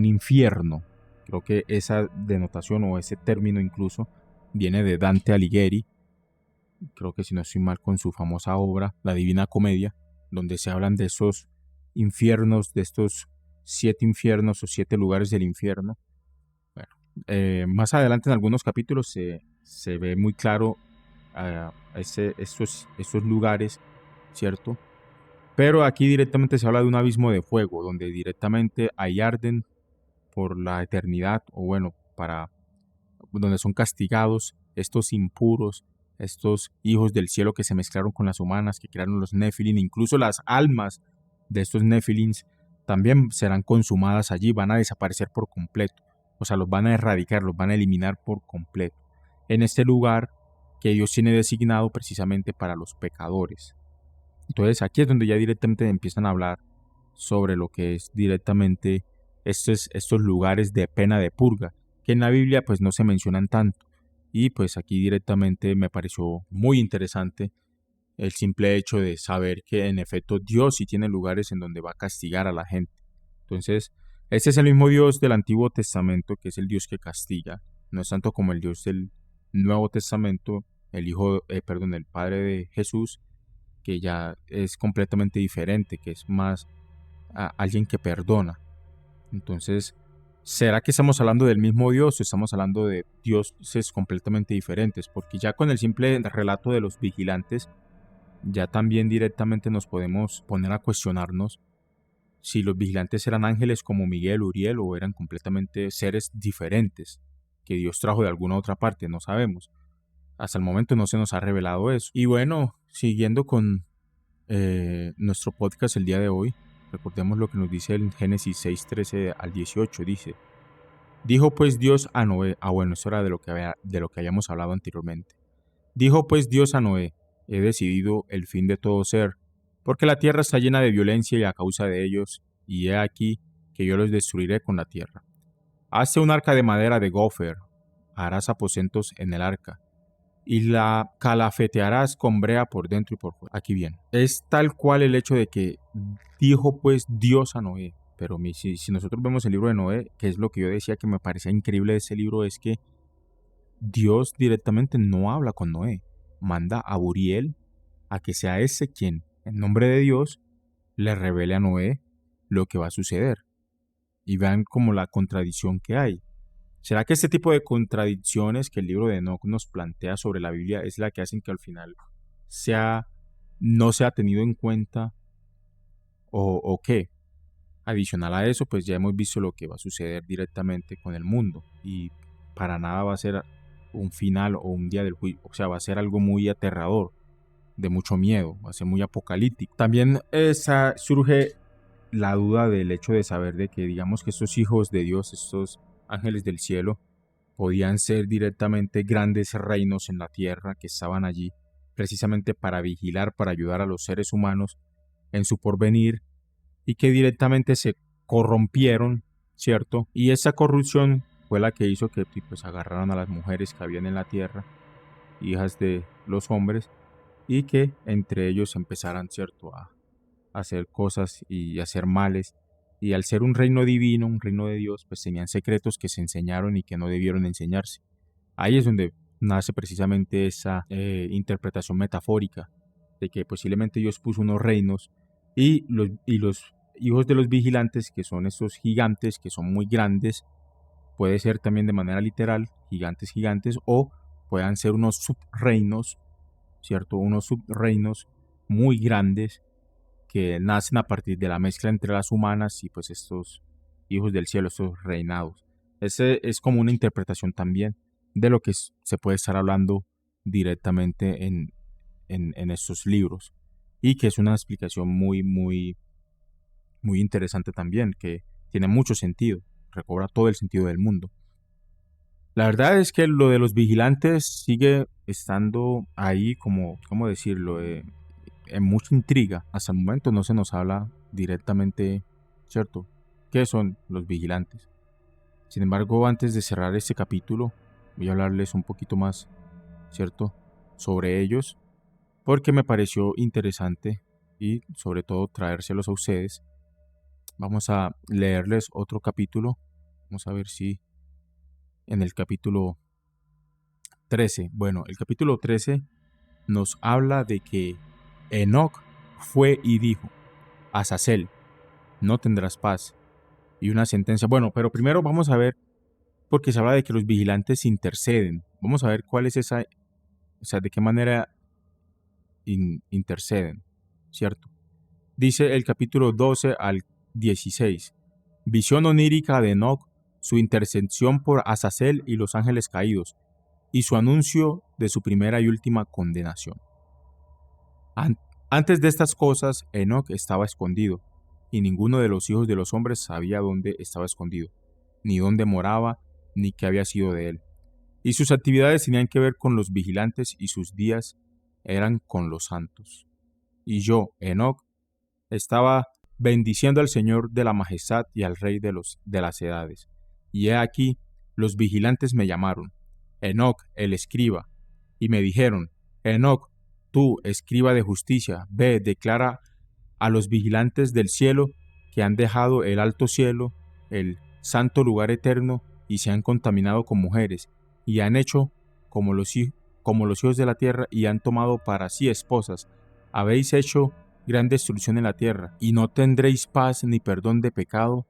infierno. Creo que esa denotación o ese término incluso viene de Dante Alighieri, creo que si no estoy mal, con su famosa obra, La Divina Comedia, donde se hablan de esos infiernos, de estos 7 infiernos o 7 lugares del infierno. Bueno, más adelante en algunos capítulos se ve muy claro estos lugares, ¿cierto? Pero aquí directamente se habla de un abismo de fuego, donde directamente ahí arden por la eternidad, o bueno, donde son castigados estos impuros, estos hijos del cielo que se mezclaron con las humanas, que crearon los Nephilim. Incluso las almas de estos Nephilims también serán consumadas allí, van a desaparecer por completo. O sea, los van a erradicar, los van a eliminar por completo. En este lugar que Dios tiene designado precisamente para los pecadores. Entonces aquí es donde ya directamente empiezan a hablar sobre lo que es directamente estos lugares de pena de purga, que en la Biblia pues no se mencionan tanto. Y pues aquí directamente me pareció muy interesante el simple hecho de saber que en efecto Dios sí tiene lugares en donde va a castigar a la gente. Entonces, este es el mismo Dios del Antiguo Testamento, que es el Dios que castiga. No es tanto como el Dios del Nuevo Testamento, el Padre de Jesús, que ya es completamente diferente, que es más alguien que perdona. Entonces, ¿será que estamos hablando del mismo Dios o estamos hablando de dioses completamente diferentes? Porque ya con el simple relato de los vigilantes, ya también directamente nos podemos poner a cuestionarnos si los vigilantes eran ángeles como Miguel, Uriel, o eran completamente seres diferentes que Dios trajo de alguna otra parte, no sabemos. Hasta el momento no se nos ha revelado eso. Y bueno, siguiendo con nuestro podcast el día de hoy, recordemos lo que nos dice el Génesis 6:13 al 18, dice: Dijo pues Dios a Noé, bueno, eso era de lo que habíamos hablado anteriormente. Dijo pues Dios a Noé: he decidido el fin de todo ser, porque la tierra está llena de violencia y a causa de ellos, y he aquí que yo los destruiré con la tierra. Hazte un arca de madera de gofer, harás aposentos en el arca, y la calafetearás con brea por dentro y por fuera. Aquí bien, es tal cual el hecho de que dijo pues Dios a Noé. Pero si nosotros vemos el libro de Noé, que es lo que yo decía que me parecía increíble de ese libro, es que Dios directamente no habla con Noé. Manda a Uriel a que sea ese quien, en nombre de Dios, le revele a Noé lo que va a suceder. Y vean como la contradicción que hay. ¿Será que este tipo de contradicciones que el libro de Enoc nos plantea sobre la Biblia es la que hacen que al final no sea tenido en cuenta o qué? Adicional a eso, pues ya hemos visto lo que va a suceder directamente con el mundo y para nada va a ser un final o un día del juicio, o sea, va a ser algo muy aterrador, de mucho miedo, va a ser muy apocalíptico. También surge la duda del hecho de saber de que digamos que estos hijos de Dios, estos ángeles del cielo, podían ser directamente grandes reinos en la tierra que estaban allí precisamente para vigilar, para ayudar a los seres humanos en su porvenir y que directamente se corrompieron, ¿cierto? Y esa corrupción fue la que hizo que pues agarraran a las mujeres que habían en la tierra, hijas de los hombres, y que entre ellos empezaran, ¿cierto?, a hacer cosas y hacer males. Y al ser un reino divino, un reino de Dios, pues tenían secretos que se enseñaron y que no debieron enseñarse. Ahí es donde nace precisamente esa interpretación metafórica de que posiblemente Dios puso unos reinos y los hijos de los vigilantes, que son estos gigantes, que son muy grandes, puede ser también de manera literal, gigantes, o puedan ser unos subreinos, ¿cierto? Unos subreinos muy grandes que nacen a partir de la mezcla entre las humanas y pues estos hijos del cielo, estos reinados. Ese es como una interpretación también de lo que se puede estar hablando directamente en estos libros y que es una explicación muy interesante también, que tiene mucho sentido, recobra todo el sentido del mundo. La verdad es que lo de los vigilantes sigue estando ahí como, ¿cómo decirlo? En mucha intriga. Hasta el momento no se nos habla directamente, ¿cierto? ¿Qué son los vigilantes? Sin embargo, antes de cerrar este capítulo, voy a hablarles un poquito más, ¿cierto? Sobre ellos, porque me pareció interesante y sobre todo traérselos a ustedes. Vamos a leerles otro capítulo. Vamos a ver si en el capítulo 13. Bueno, el capítulo 13 nos habla de que Enoc fue y dijo: Azazel, no tendrás paz. Y una sentencia. Bueno, pero primero vamos a ver, porque se habla de que los vigilantes interceden. Vamos a ver cuál es esa, o sea, de qué manera interceden, ¿cierto? Dice el capítulo 12 al 16. Visión onírica de Enoc, su intercesión por Azazel y los ángeles caídos, y su anuncio de su primera y última condenación. Antes de estas cosas, Enoc estaba escondido, y ninguno de los hijos de los hombres sabía dónde estaba escondido, ni dónde moraba, ni qué había sido de él. Y sus actividades tenían que ver con los vigilantes, y sus días eran con los santos. Y yo, Enoc, estaba bendiciendo al Señor de la majestad y al Rey de las edades. Y he aquí, los vigilantes me llamaron, Enoc, el escriba, y me dijeron: Enoc, tú, escriba de justicia, ve, declara a los vigilantes del cielo que han dejado el alto cielo, el santo lugar eterno, y se han contaminado con mujeres, y han hecho como los hijos de la tierra, y han tomado para sí esposas. Habéis hecho gran destrucción en la tierra, y no tendréis paz ni perdón de pecado,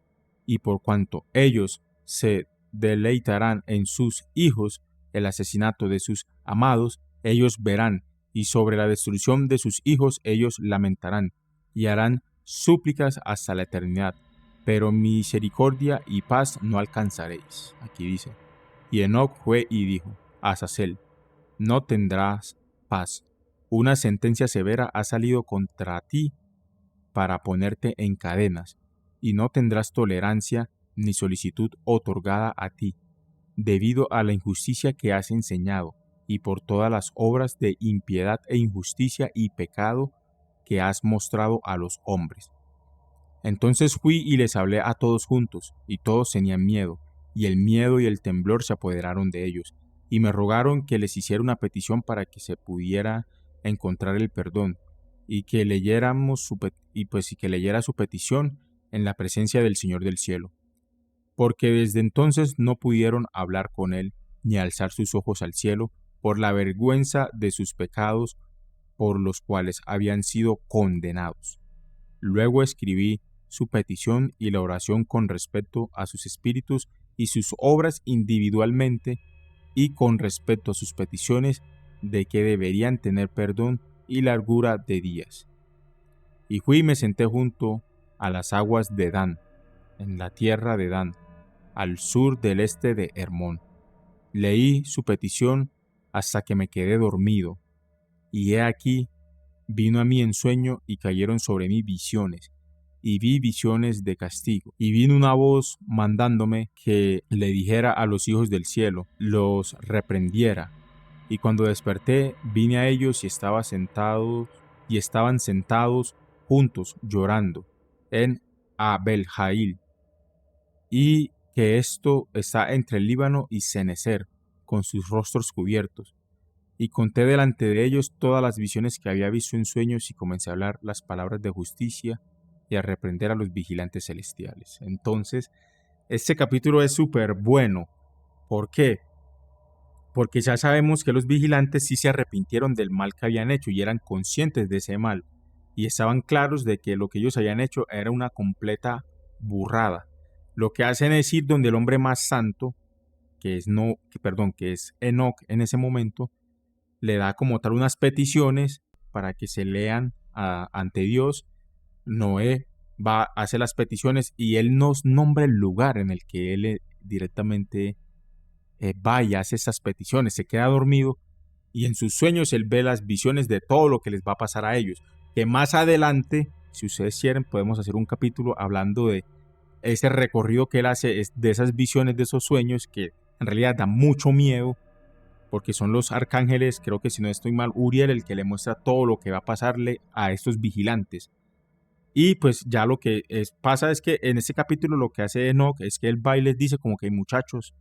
y por cuanto ellos se deleitarán en sus hijos, el asesinato de sus amados, ellos verán, y sobre la destrucción de sus hijos ellos lamentarán, y harán súplicas hasta la eternidad, pero misericordia y paz no alcanzaréis. Aquí dice: y Enoc fue y dijo: Azazel, no tendrás paz. Una sentencia severa ha salido contra ti para ponerte en cadenas, y no tendrás tolerancia ni solicitud otorgada a ti, debido a la injusticia que has enseñado, y por todas las obras de impiedad e injusticia y pecado que has mostrado a los hombres. Entonces fui y les hablé a todos juntos, y todos tenían miedo, y el miedo y el temblor se apoderaron de ellos, y me rogaron que les hiciera una petición para que se pudiera encontrar el perdón, y que leyera su petición en la presencia del Señor del cielo, porque desde entonces no pudieron hablar con él, ni alzar sus ojos al cielo, por la vergüenza de sus pecados por los cuales habían sido condenados. Luego escribí su petición y la oración con respecto a sus espíritus y sus obras individualmente, y con respecto a sus peticiones de que deberían tener perdón y largura de días. Y fui y me senté junto a las aguas de Dan, en la tierra de Dan, al sur del este de Hermón. Leí su petición hasta que me quedé dormido, y he aquí, vino a mí en sueño y cayeron sobre mí visiones, y vi visiones de castigo. Y vino una voz mandándome que le dijera a los hijos del cielo, los reprendiera. Y cuando desperté, vine a ellos y estaban sentados juntos llorando en Abel-Jail, y que esto está entre el Líbano y Cenecer, con sus rostros cubiertos. Y conté delante de ellos todas las visiones que había visto en sueños, y comencé a hablar las palabras de justicia y a reprender a los vigilantes celestiales. Entonces, este capítulo es súper bueno. ¿Por qué? Porque ya sabemos que los vigilantes sí se arrepintieron del mal que habían hecho y eran conscientes de ese mal, y estaban claros de que lo que ellos habían hecho era una completa burrada. Lo que hacen es ir donde el hombre más santo que es Enoc en ese momento, le da como tal unas peticiones para que se lean ante Dios. Noé hace las peticiones y él nos nombra el lugar en el que él directamente va y hace esas peticiones, se queda dormido y en sus sueños él ve las visiones de todo lo que les va a pasar a ellos. Que más adelante, si ustedes quieren, podemos hacer un capítulo hablando de ese recorrido que él hace, de esas visiones, de esos sueños que en realidad da mucho miedo, porque son los arcángeles, creo que si no estoy mal, Uriel, el que le muestra todo lo que va a pasarle a estos vigilantes. Y pues ya lo que pasa es que en ese capítulo lo que hace Enoch es que él va y les dice como que muchachos,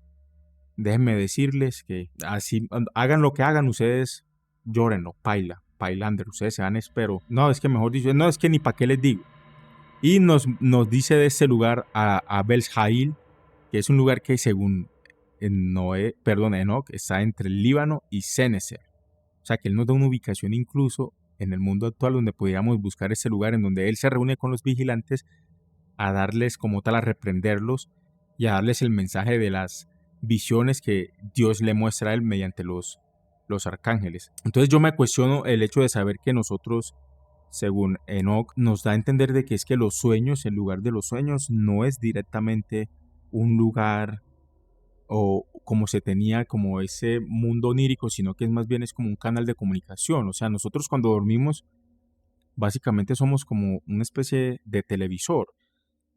déjenme decirles que así hagan lo que hagan, ustedes llórenlo, pailander, ustedes se van, espero. No, es que mejor dicho, no, es que ni para qué les digo. Y nos dice de este lugar a Belzhail, que es un lugar que según Enoch está entre el Líbano y Cenecer. O sea que él nos da una ubicación incluso en el mundo actual donde pudiéramos buscar ese lugar en donde él se reúne con los vigilantes a darles como tal, a reprenderlos y a darles el mensaje de las visiones que Dios le muestra a él mediante los arcángeles. Entonces yo me cuestiono el hecho de saber que nosotros, según Enoch, nos da a entender de que es que los sueños, el lugar de los sueños, no es directamente un lugar o como se tenía como ese mundo onírico, sino que es más bien es como un canal de comunicación. O sea, nosotros cuando dormimos, básicamente somos como una especie de televisor.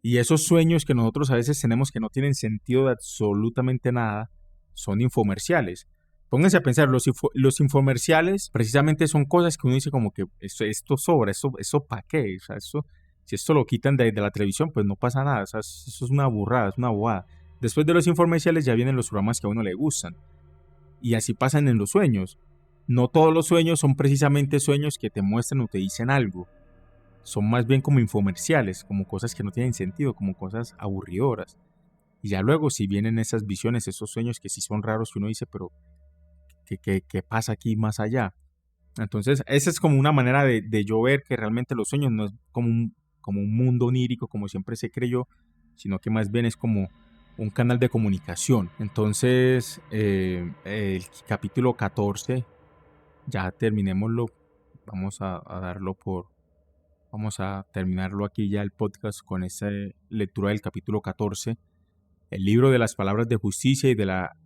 Y esos sueños que nosotros a veces tenemos que no tienen sentido de absolutamente nada, son infomerciales. Pónganse a pensar, los infomerciales precisamente son cosas que uno dice como que esto sobra, esto ¿para qué? O sea, si esto lo quitan de la televisión, pues no pasa nada. O sea, eso es una burrada, es una bobada. Después de los infomerciales ya vienen los programas que a uno le gustan. Y así pasan en los sueños. No todos los sueños son precisamente sueños que te muestran o te dicen algo. Son más bien como infomerciales, como cosas que no tienen sentido, como cosas aburridoras. Y ya luego si vienen esas visiones, esos sueños que sí son raros, que uno dice, pero ¿qué pasa aquí más allá? Entonces esa es como una manera de yo ver que realmente los sueños no es como un mundo onírico, como siempre se creyó, sino que más bien es como un canal de comunicación. Entonces el capítulo 14, ya terminémoslo, vamos a darlo por... Vamos a terminarlo aquí ya el podcast con esta lectura del capítulo 14, el libro de las palabras de justicia y de la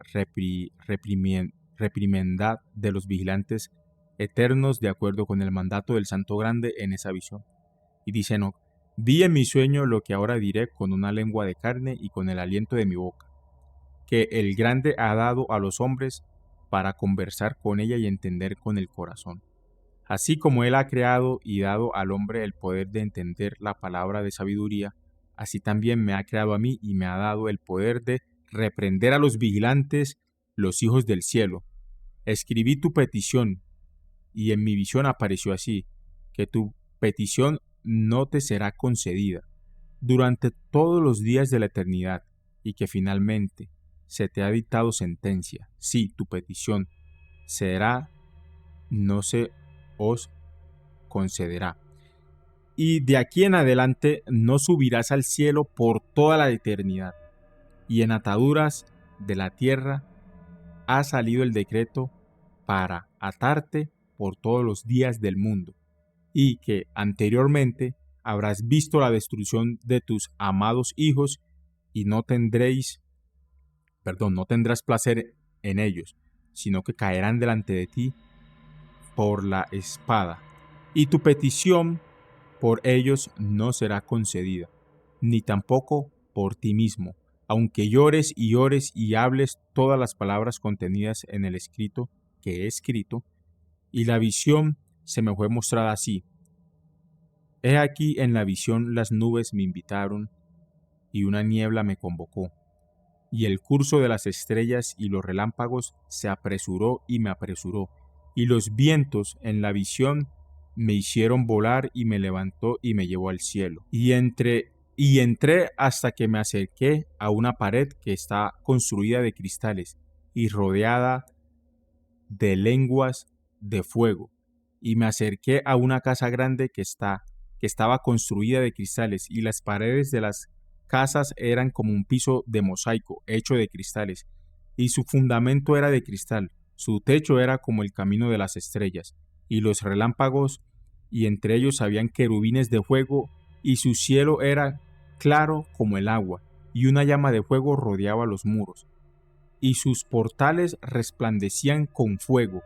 reprimenda de los vigilantes eternos de acuerdo con el mandato del Santo Grande en esa visión. Y dice Enoch, vi en mi sueño lo que ahora diré con una lengua de carne y con el aliento de mi boca, que el Grande ha dado a los hombres para conversar con ella y entender con el corazón. Así como Él ha creado y dado al hombre el poder de entender la palabra de sabiduría, así también me ha creado a mí y me ha dado el poder de reprender a los vigilantes, los hijos del cielo. Escribí tu petición, y en mi visión apareció así, que tu petición no te será concedida durante todos los días de la eternidad, y que finalmente se te ha dictado sentencia. Sí, tu petición será, no se os concederá. Y de aquí en adelante no subirás al cielo por toda la eternidad. Y en ataduras de la tierra ha salido el decreto para atarte por todos los días del mundo. Y que anteriormente habrás visto la destrucción de tus amados hijos y no tendrás placer en ellos, sino que caerán delante de ti por la espada, y tu petición por ellos no será concedida, ni tampoco por ti mismo, aunque llores y hables todas las palabras contenidas en el escrito que he escrito. Y la visión se me fue mostrada así. He aquí en la visión las nubes me invitaron, y una niebla me convocó, y el curso de las estrellas y los relámpagos se apresuró y me apresuró, y los vientos en la visión me hicieron volar y me levantó y me llevó al cielo. Y entré hasta que me acerqué a una pared que está construida de cristales y rodeada de lenguas de fuego. Y me acerqué a una casa grande que estaba construida de cristales, y las paredes de las casas eran como un piso de mosaico hecho de cristales, y su fundamento era de cristal, su techo era como el camino de las estrellas, y los relámpagos, y entre ellos habían querubines de fuego, y su cielo era claro como el agua, y una llama de fuego rodeaba los muros, y sus portales resplandecían con fuego.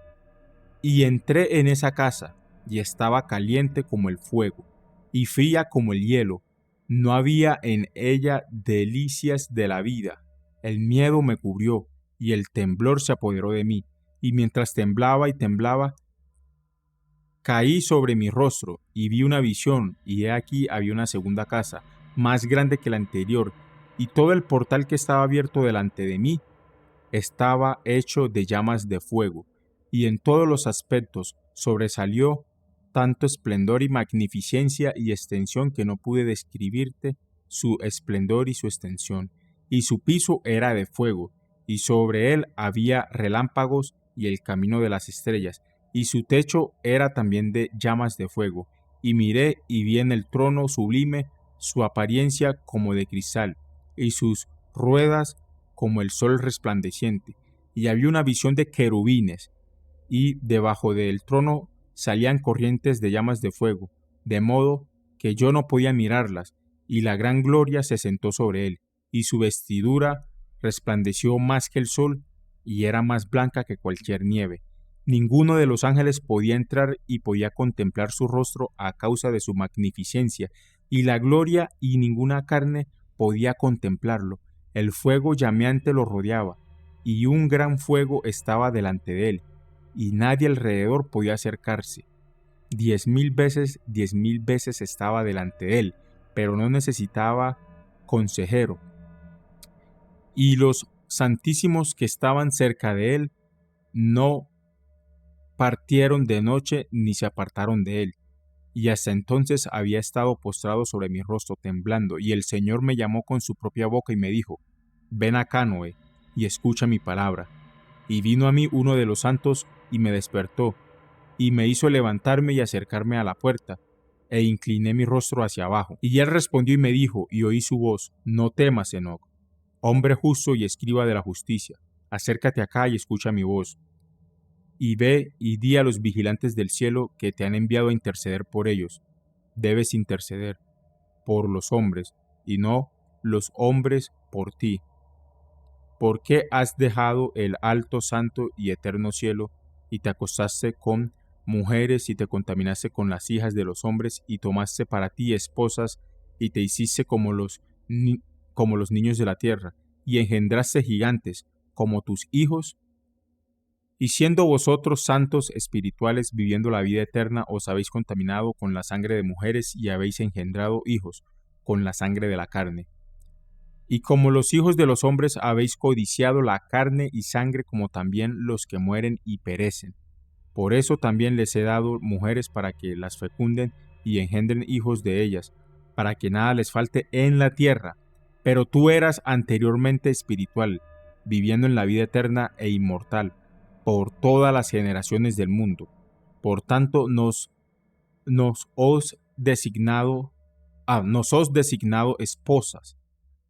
Y entré en esa casa, y estaba caliente como el fuego, y fría como el hielo. No había en ella delicias de la vida. El miedo me cubrió, y el temblor se apoderó de mí, y mientras temblaba y temblaba, caí sobre mi rostro, y vi una visión, y he aquí había una segunda casa, más grande que la anterior, y todo el portal que estaba abierto delante de mí estaba hecho de llamas de fuego, y en todos los aspectos sobresalió tanto esplendor y magnificencia y extensión que no pude describirte su esplendor y su extensión. Y su piso era de fuego, y sobre él había relámpagos y el camino de las estrellas, y su techo era también de llamas de fuego. Y miré y vi en el trono sublime su apariencia como de cristal, y sus ruedas como el sol resplandeciente, y había una visión de querubines, y debajo del trono salían corrientes de llamas de fuego, de modo que yo no podía mirarlas, y la gran gloria se sentó sobre él, y su vestidura resplandeció más que el sol, y era más blanca que cualquier nieve. Ninguno de los ángeles podía entrar y podía contemplar su rostro a causa de su magnificencia, y la gloria y ninguna carne podía contemplarlo. El fuego llameante lo rodeaba, y un gran fuego estaba delante de él, y nadie alrededor podía acercarse. 10,000 veces estaba delante de él, pero no necesitaba consejero. Y los santísimos que estaban cerca de él no partieron de noche ni se apartaron de él. Y hasta entonces había estado postrado sobre mi rostro temblando, y el Señor me llamó con su propia boca y me dijo: Ven acá, Noé, y escucha mi palabra. Y vino a mí uno de los santos y me despertó, y me hizo levantarme y acercarme a la puerta, e incliné mi rostro hacia abajo. Y él respondió y me dijo, y oí su voz: No temas, Enoc, hombre justo y escriba de la justicia, acércate acá y escucha mi voz. Y ve y di a los vigilantes del cielo que te han enviado a interceder por ellos. Debes interceder por los hombres, y no los hombres por ti. ¿Por qué has dejado el alto, santo y eterno cielo, y te acostaste con mujeres y te contaminaste con las hijas de los hombres, y tomaste para ti esposas, y te hiciste como los niños de la tierra, y engendraste gigantes como tus hijos? Y siendo vosotros santos espirituales, viviendo la vida eterna, os habéis contaminado con la sangre de mujeres, y habéis engendrado hijos con la sangre de la carne. Y como los hijos de los hombres habéis codiciado la carne y sangre, como también los que mueren y perecen. Por eso también les he dado mujeres para que las fecunden y engendren hijos de ellas, para que nada les falte en la tierra. Pero tú eras anteriormente espiritual, viviendo en la vida eterna e inmortal, por todas las generaciones del mundo. Por tanto, nos os designado esposas,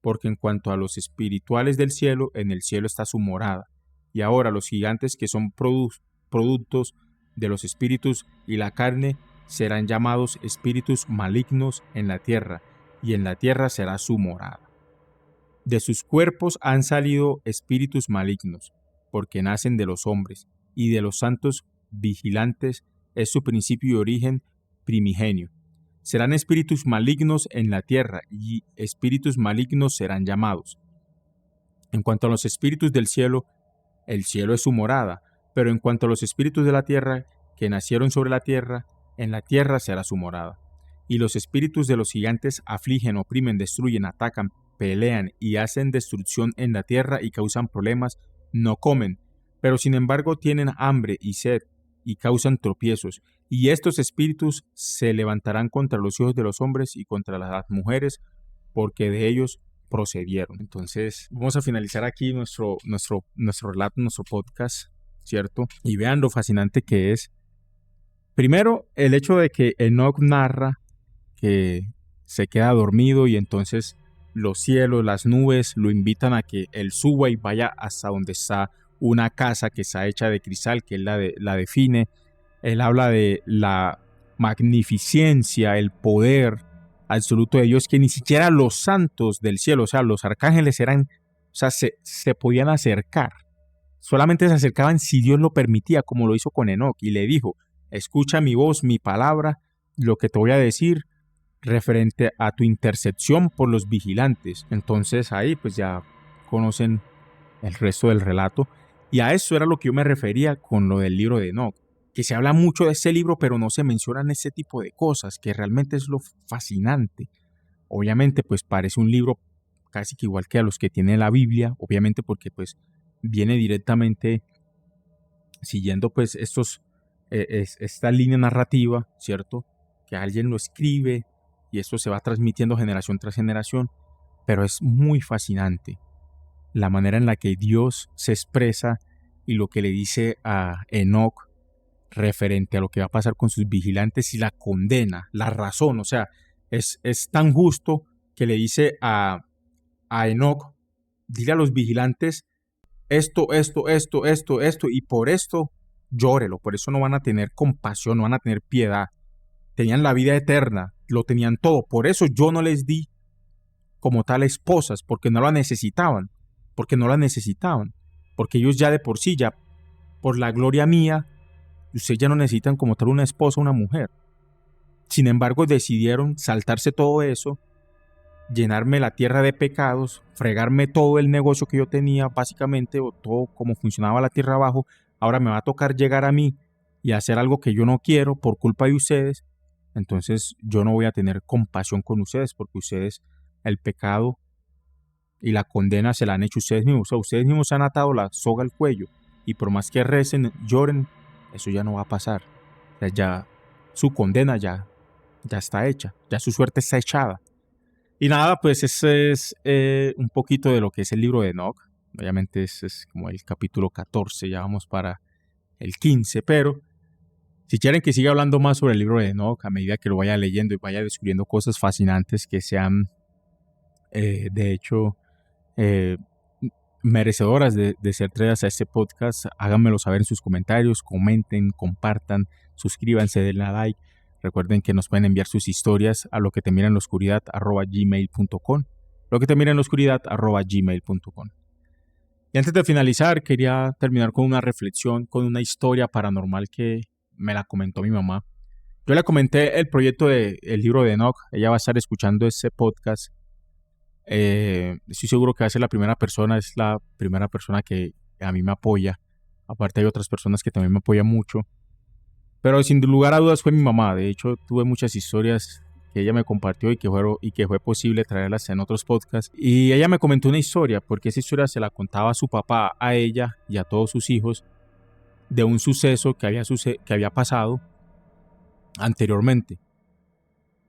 porque en cuanto a los espirituales del cielo, en el cielo está su morada. Y ahora los gigantes que son productos de los espíritus y la carne serán llamados espíritus malignos en la tierra, y en la tierra será su morada. De sus cuerpos han salido espíritus malignos, porque nacen de los hombres, y de los santos vigilantes es su principio y origen primigenio. Serán espíritus malignos en la tierra, y espíritus malignos serán llamados. En cuanto a los espíritus del cielo, el cielo es su morada, pero en cuanto a los espíritus de la tierra, que nacieron sobre la tierra, en la tierra será su morada. Y los espíritus de los gigantes afligen, oprimen, destruyen, atacan, pelean y hacen destrucción en la tierra y causan problemas. No comen, pero sin embargo tienen hambre y sed, y causan tropiezos. Y estos espíritus se levantarán contra los hijos de los hombres y contra las mujeres, porque de ellos procedieron. Entonces, vamos a finalizar aquí nuestro relato, nuestro podcast, ¿cierto? Y vean lo fascinante que es. Primero, el hecho de que Enoc narra que se queda dormido y entonces los cielos, las nubes, lo invitan a que él suba y vaya hasta donde está una casa que está hecha de cristal, que él la define. Él habla de la magnificencia, el poder absoluto de Dios, que ni siquiera los santos del cielo, o sea, los arcángeles eran, o sea, se podían acercar. Solamente se acercaban si Dios lo permitía, como lo hizo con Enoc, y le dijo: escucha mi voz, mi palabra, lo que te voy a decir referente a tu intercepción por los vigilantes. Entonces ahí pues ya conocen el resto del relato. Y a eso era lo que yo me refería con lo del libro de Enoc, que se habla mucho de este libro, pero no se mencionan ese tipo de cosas, que realmente es lo fascinante. Obviamente pues parece un libro casi que igual que a los que tiene la Biblia, obviamente porque pues viene directamente siguiendo pues esta línea narrativa, ¿cierto? Que alguien lo escribe y esto se va transmitiendo generación tras generación, pero es muy fascinante la manera en la que Dios se expresa y lo que le dice a Enoc referente a lo que va a pasar con sus vigilantes y la condena, la razón, o sea, es tan justo que le dice a Enoc: dile a los vigilantes esto, y por esto llórelo, por eso no van a tener compasión, no van a tener piedad. Tenían la vida eterna, lo tenían todo, por eso yo no les di como tal esposas, porque no la necesitaban, porque ellos ya de por sí, ya por la gloria mía, ustedes ya no necesitan como tal una esposa, una mujer. Sin embargo, decidieron saltarse todo eso, llenarme la tierra de pecados, fregarme todo el negocio que yo tenía, básicamente, o todo como funcionaba la tierra abajo. Ahora me va a tocar llegar a mí y hacer algo que yo no quiero por culpa de ustedes. Entonces yo no voy a tener compasión con ustedes, porque ustedes el pecado y la condena se la han hecho ustedes mismos. O sea, ustedes mismos se han atado la soga al cuello, y por más que recen, lloren, eso ya no va a pasar. O sea, ya su condena ya está hecha, ya su suerte está echada. Y nada, pues ese es un poquito de lo que es el libro de Enoc. Obviamente es como el capítulo 14, ya vamos para el 15, pero si quieren que siga hablando más sobre el libro de Enoc, a medida que lo vaya leyendo y vaya descubriendo cosas fascinantes que sean, de hecho, eh, merecedoras de ser traídas a este podcast, háganmelo saber en sus comentarios, comenten, compartan, suscríbanse, denle a like. Recuerden que nos pueden enviar sus historias a lo que te mira en la oscuridad @gmail.com. Lo que te mira en la oscuridad @gmail.com. Y antes de finalizar, quería terminar con una reflexión, con una historia paranormal que me la comentó mi mamá. Yo le comenté el proyecto del libro de Enoc. Ella va a estar escuchando ese podcast. Estoy seguro que va a ser la primera persona, es la primera persona que a mí me apoya. Aparte hay otras personas que también me apoyan mucho. Pero sin lugar a dudas fue mi mamá. De hecho, tuve muchas historias que ella me compartió y que fue posible traerlas en otros podcasts. Y ella me comentó una historia, porque esa historia se la contaba a su papá, a ella y a todos sus hijos, de un suceso que había pasado anteriormente.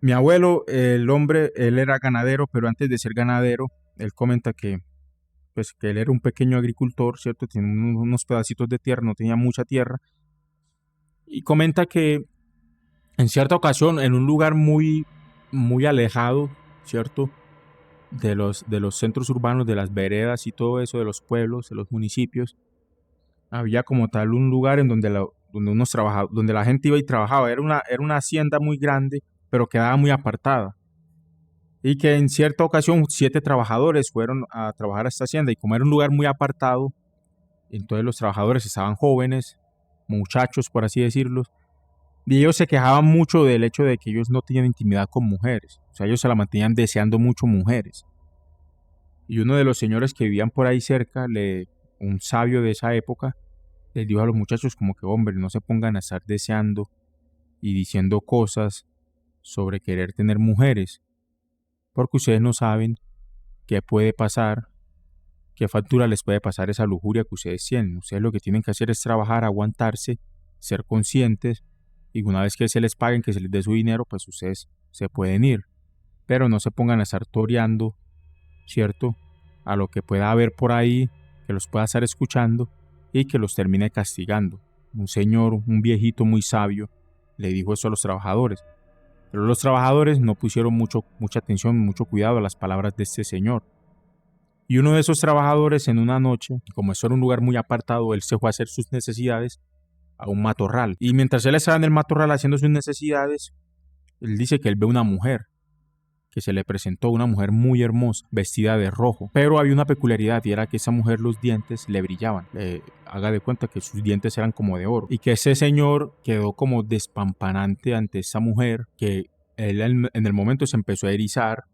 Mi abuelo, el hombre, él era ganadero, pero antes de ser ganadero, él comenta que él era un pequeño agricultor, ¿cierto? Tenía unos pedacitos de tierra, no tenía mucha tierra. Y comenta que en cierta ocasión, en un lugar muy, muy alejado, ¿cierto? De los centros urbanos, de las veredas y todo eso, de los pueblos, de los municipios, había como tal un lugar en donde la gente iba y trabajaba. Era una hacienda muy grande, pero quedaba muy apartada. Y que en cierta ocasión 7 trabajadores fueron a trabajar a esta hacienda, y como era un lugar muy apartado, entonces los trabajadores estaban jóvenes, muchachos por así decirlo, y ellos se quejaban mucho del hecho de que ellos no tenían intimidad con mujeres. O sea, ellos se la mantenían deseando mucho mujeres. Y uno de los señores que vivían por ahí cerca, un sabio de esa época, les dijo a los muchachos como que, hombre, no se pongan a estar deseando y diciendo cosas sobre querer tener mujeres, porque ustedes no saben qué puede pasar, qué factura les puede pasar esa lujuria que ustedes tienen. Ustedes lo que tienen que hacer es trabajar, aguantarse, ser conscientes, y una vez que se les paguen, que se les dé su dinero, pues ustedes se pueden ir. Pero no se pongan a estar toreando, ¿cierto? A lo que pueda haber por ahí, que los pueda estar escuchando y que los termine castigando. Un señor, un viejito muy sabio, le dijo eso a los trabajadores. Pero los trabajadores no pusieron mucha atención, mucho cuidado a las palabras de este señor. Y uno de esos trabajadores en una noche, como eso era un lugar muy apartado, él se fue a hacer sus necesidades a un matorral. Y mientras él estaba en el matorral haciendo sus necesidades, él dice que él ve una mujer, que se le presentó una mujer muy hermosa, vestida de rojo. Pero había una peculiaridad y era que esa mujer los dientes le brillaban. Haga de cuenta que sus dientes eran como de oro. Y que ese señor quedó como despampanante ante esa mujer, que él en el momento se empezó a erizar,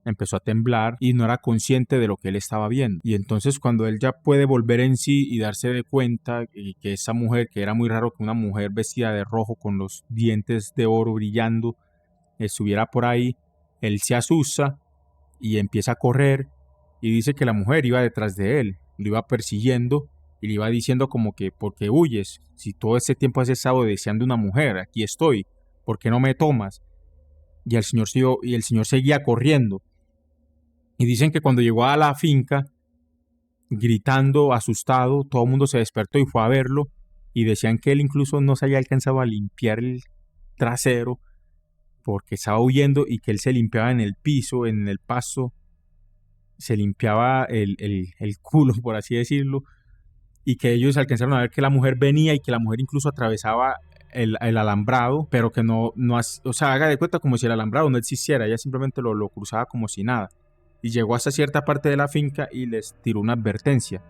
empezó a temblar y no era consciente de lo que él estaba viendo. Y entonces cuando él ya puede volver en sí y darse de cuenta y que esa mujer, que era muy raro que una mujer vestida de rojo con los dientes de oro brillando estuviera por ahí, él se asusta y empieza a correr y dice que la mujer iba detrás de él, lo iba persiguiendo y le iba diciendo como que ¿por qué huyes? Si todo ese tiempo has estado deseando una mujer, aquí estoy, ¿por qué no me tomas? Y el señor seguía corriendo. Y dicen que cuando llegó a la finca, gritando, asustado, todo el mundo se despertó y fue a verlo. Y decían que él incluso no se había alcanzado a limpiar el trasero porque estaba huyendo y que él se limpiaba en el piso, en el pasto, se limpiaba el culo, por así decirlo. Y que ellos alcanzaron a ver que la mujer venía y que la mujer incluso atravesaba el alambrado, pero que o sea, haga de cuenta como si el alambrado no existiera, ella simplemente lo cruzaba como si nada. Y llegó hasta cierta parte de la finca y les tiró una advertencia,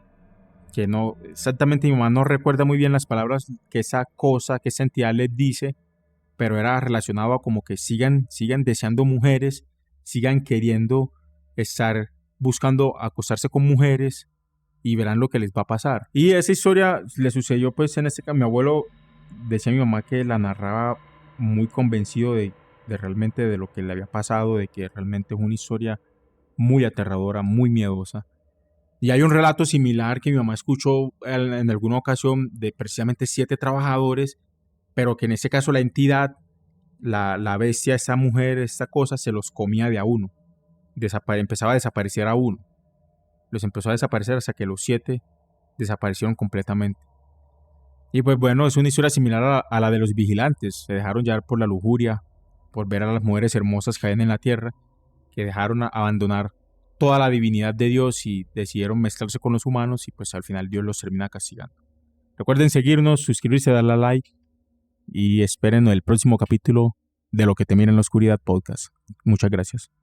que no, exactamente mi mamá no recuerda muy bien las palabras que esa cosa, que esa entidad les dice, pero era relacionado a como que sigan deseando mujeres, sigan queriendo estar buscando acostarse con mujeres y verán lo que les va a pasar. Y esa historia le sucedió pues en este caso, mi abuelo decía a mi mamá que la narraba muy convencido de realmente de lo que le había pasado, de que realmente es una historia muy aterradora, muy miedosa. Y hay un relato similar que mi mamá escuchó en alguna ocasión de precisamente 7 trabajadores, pero que en este caso la entidad, la bestia, esta mujer, esta cosa, se los comía de a uno. Empezaba a desaparecer a uno. Los empezó a desaparecer hasta que los 7 desaparecieron completamente. Y pues bueno, es una historia similar a la de los vigilantes. Se dejaron llevar por la lujuria, por ver a las mujeres hermosas que hay en la tierra, que dejaron abandonar toda la divinidad de Dios y decidieron mezclarse con los humanos y pues al final Dios los termina castigando. Recuerden seguirnos, suscribirse, darle a like y esperen el próximo capítulo de Lo que te mira en la oscuridad podcast. Muchas gracias.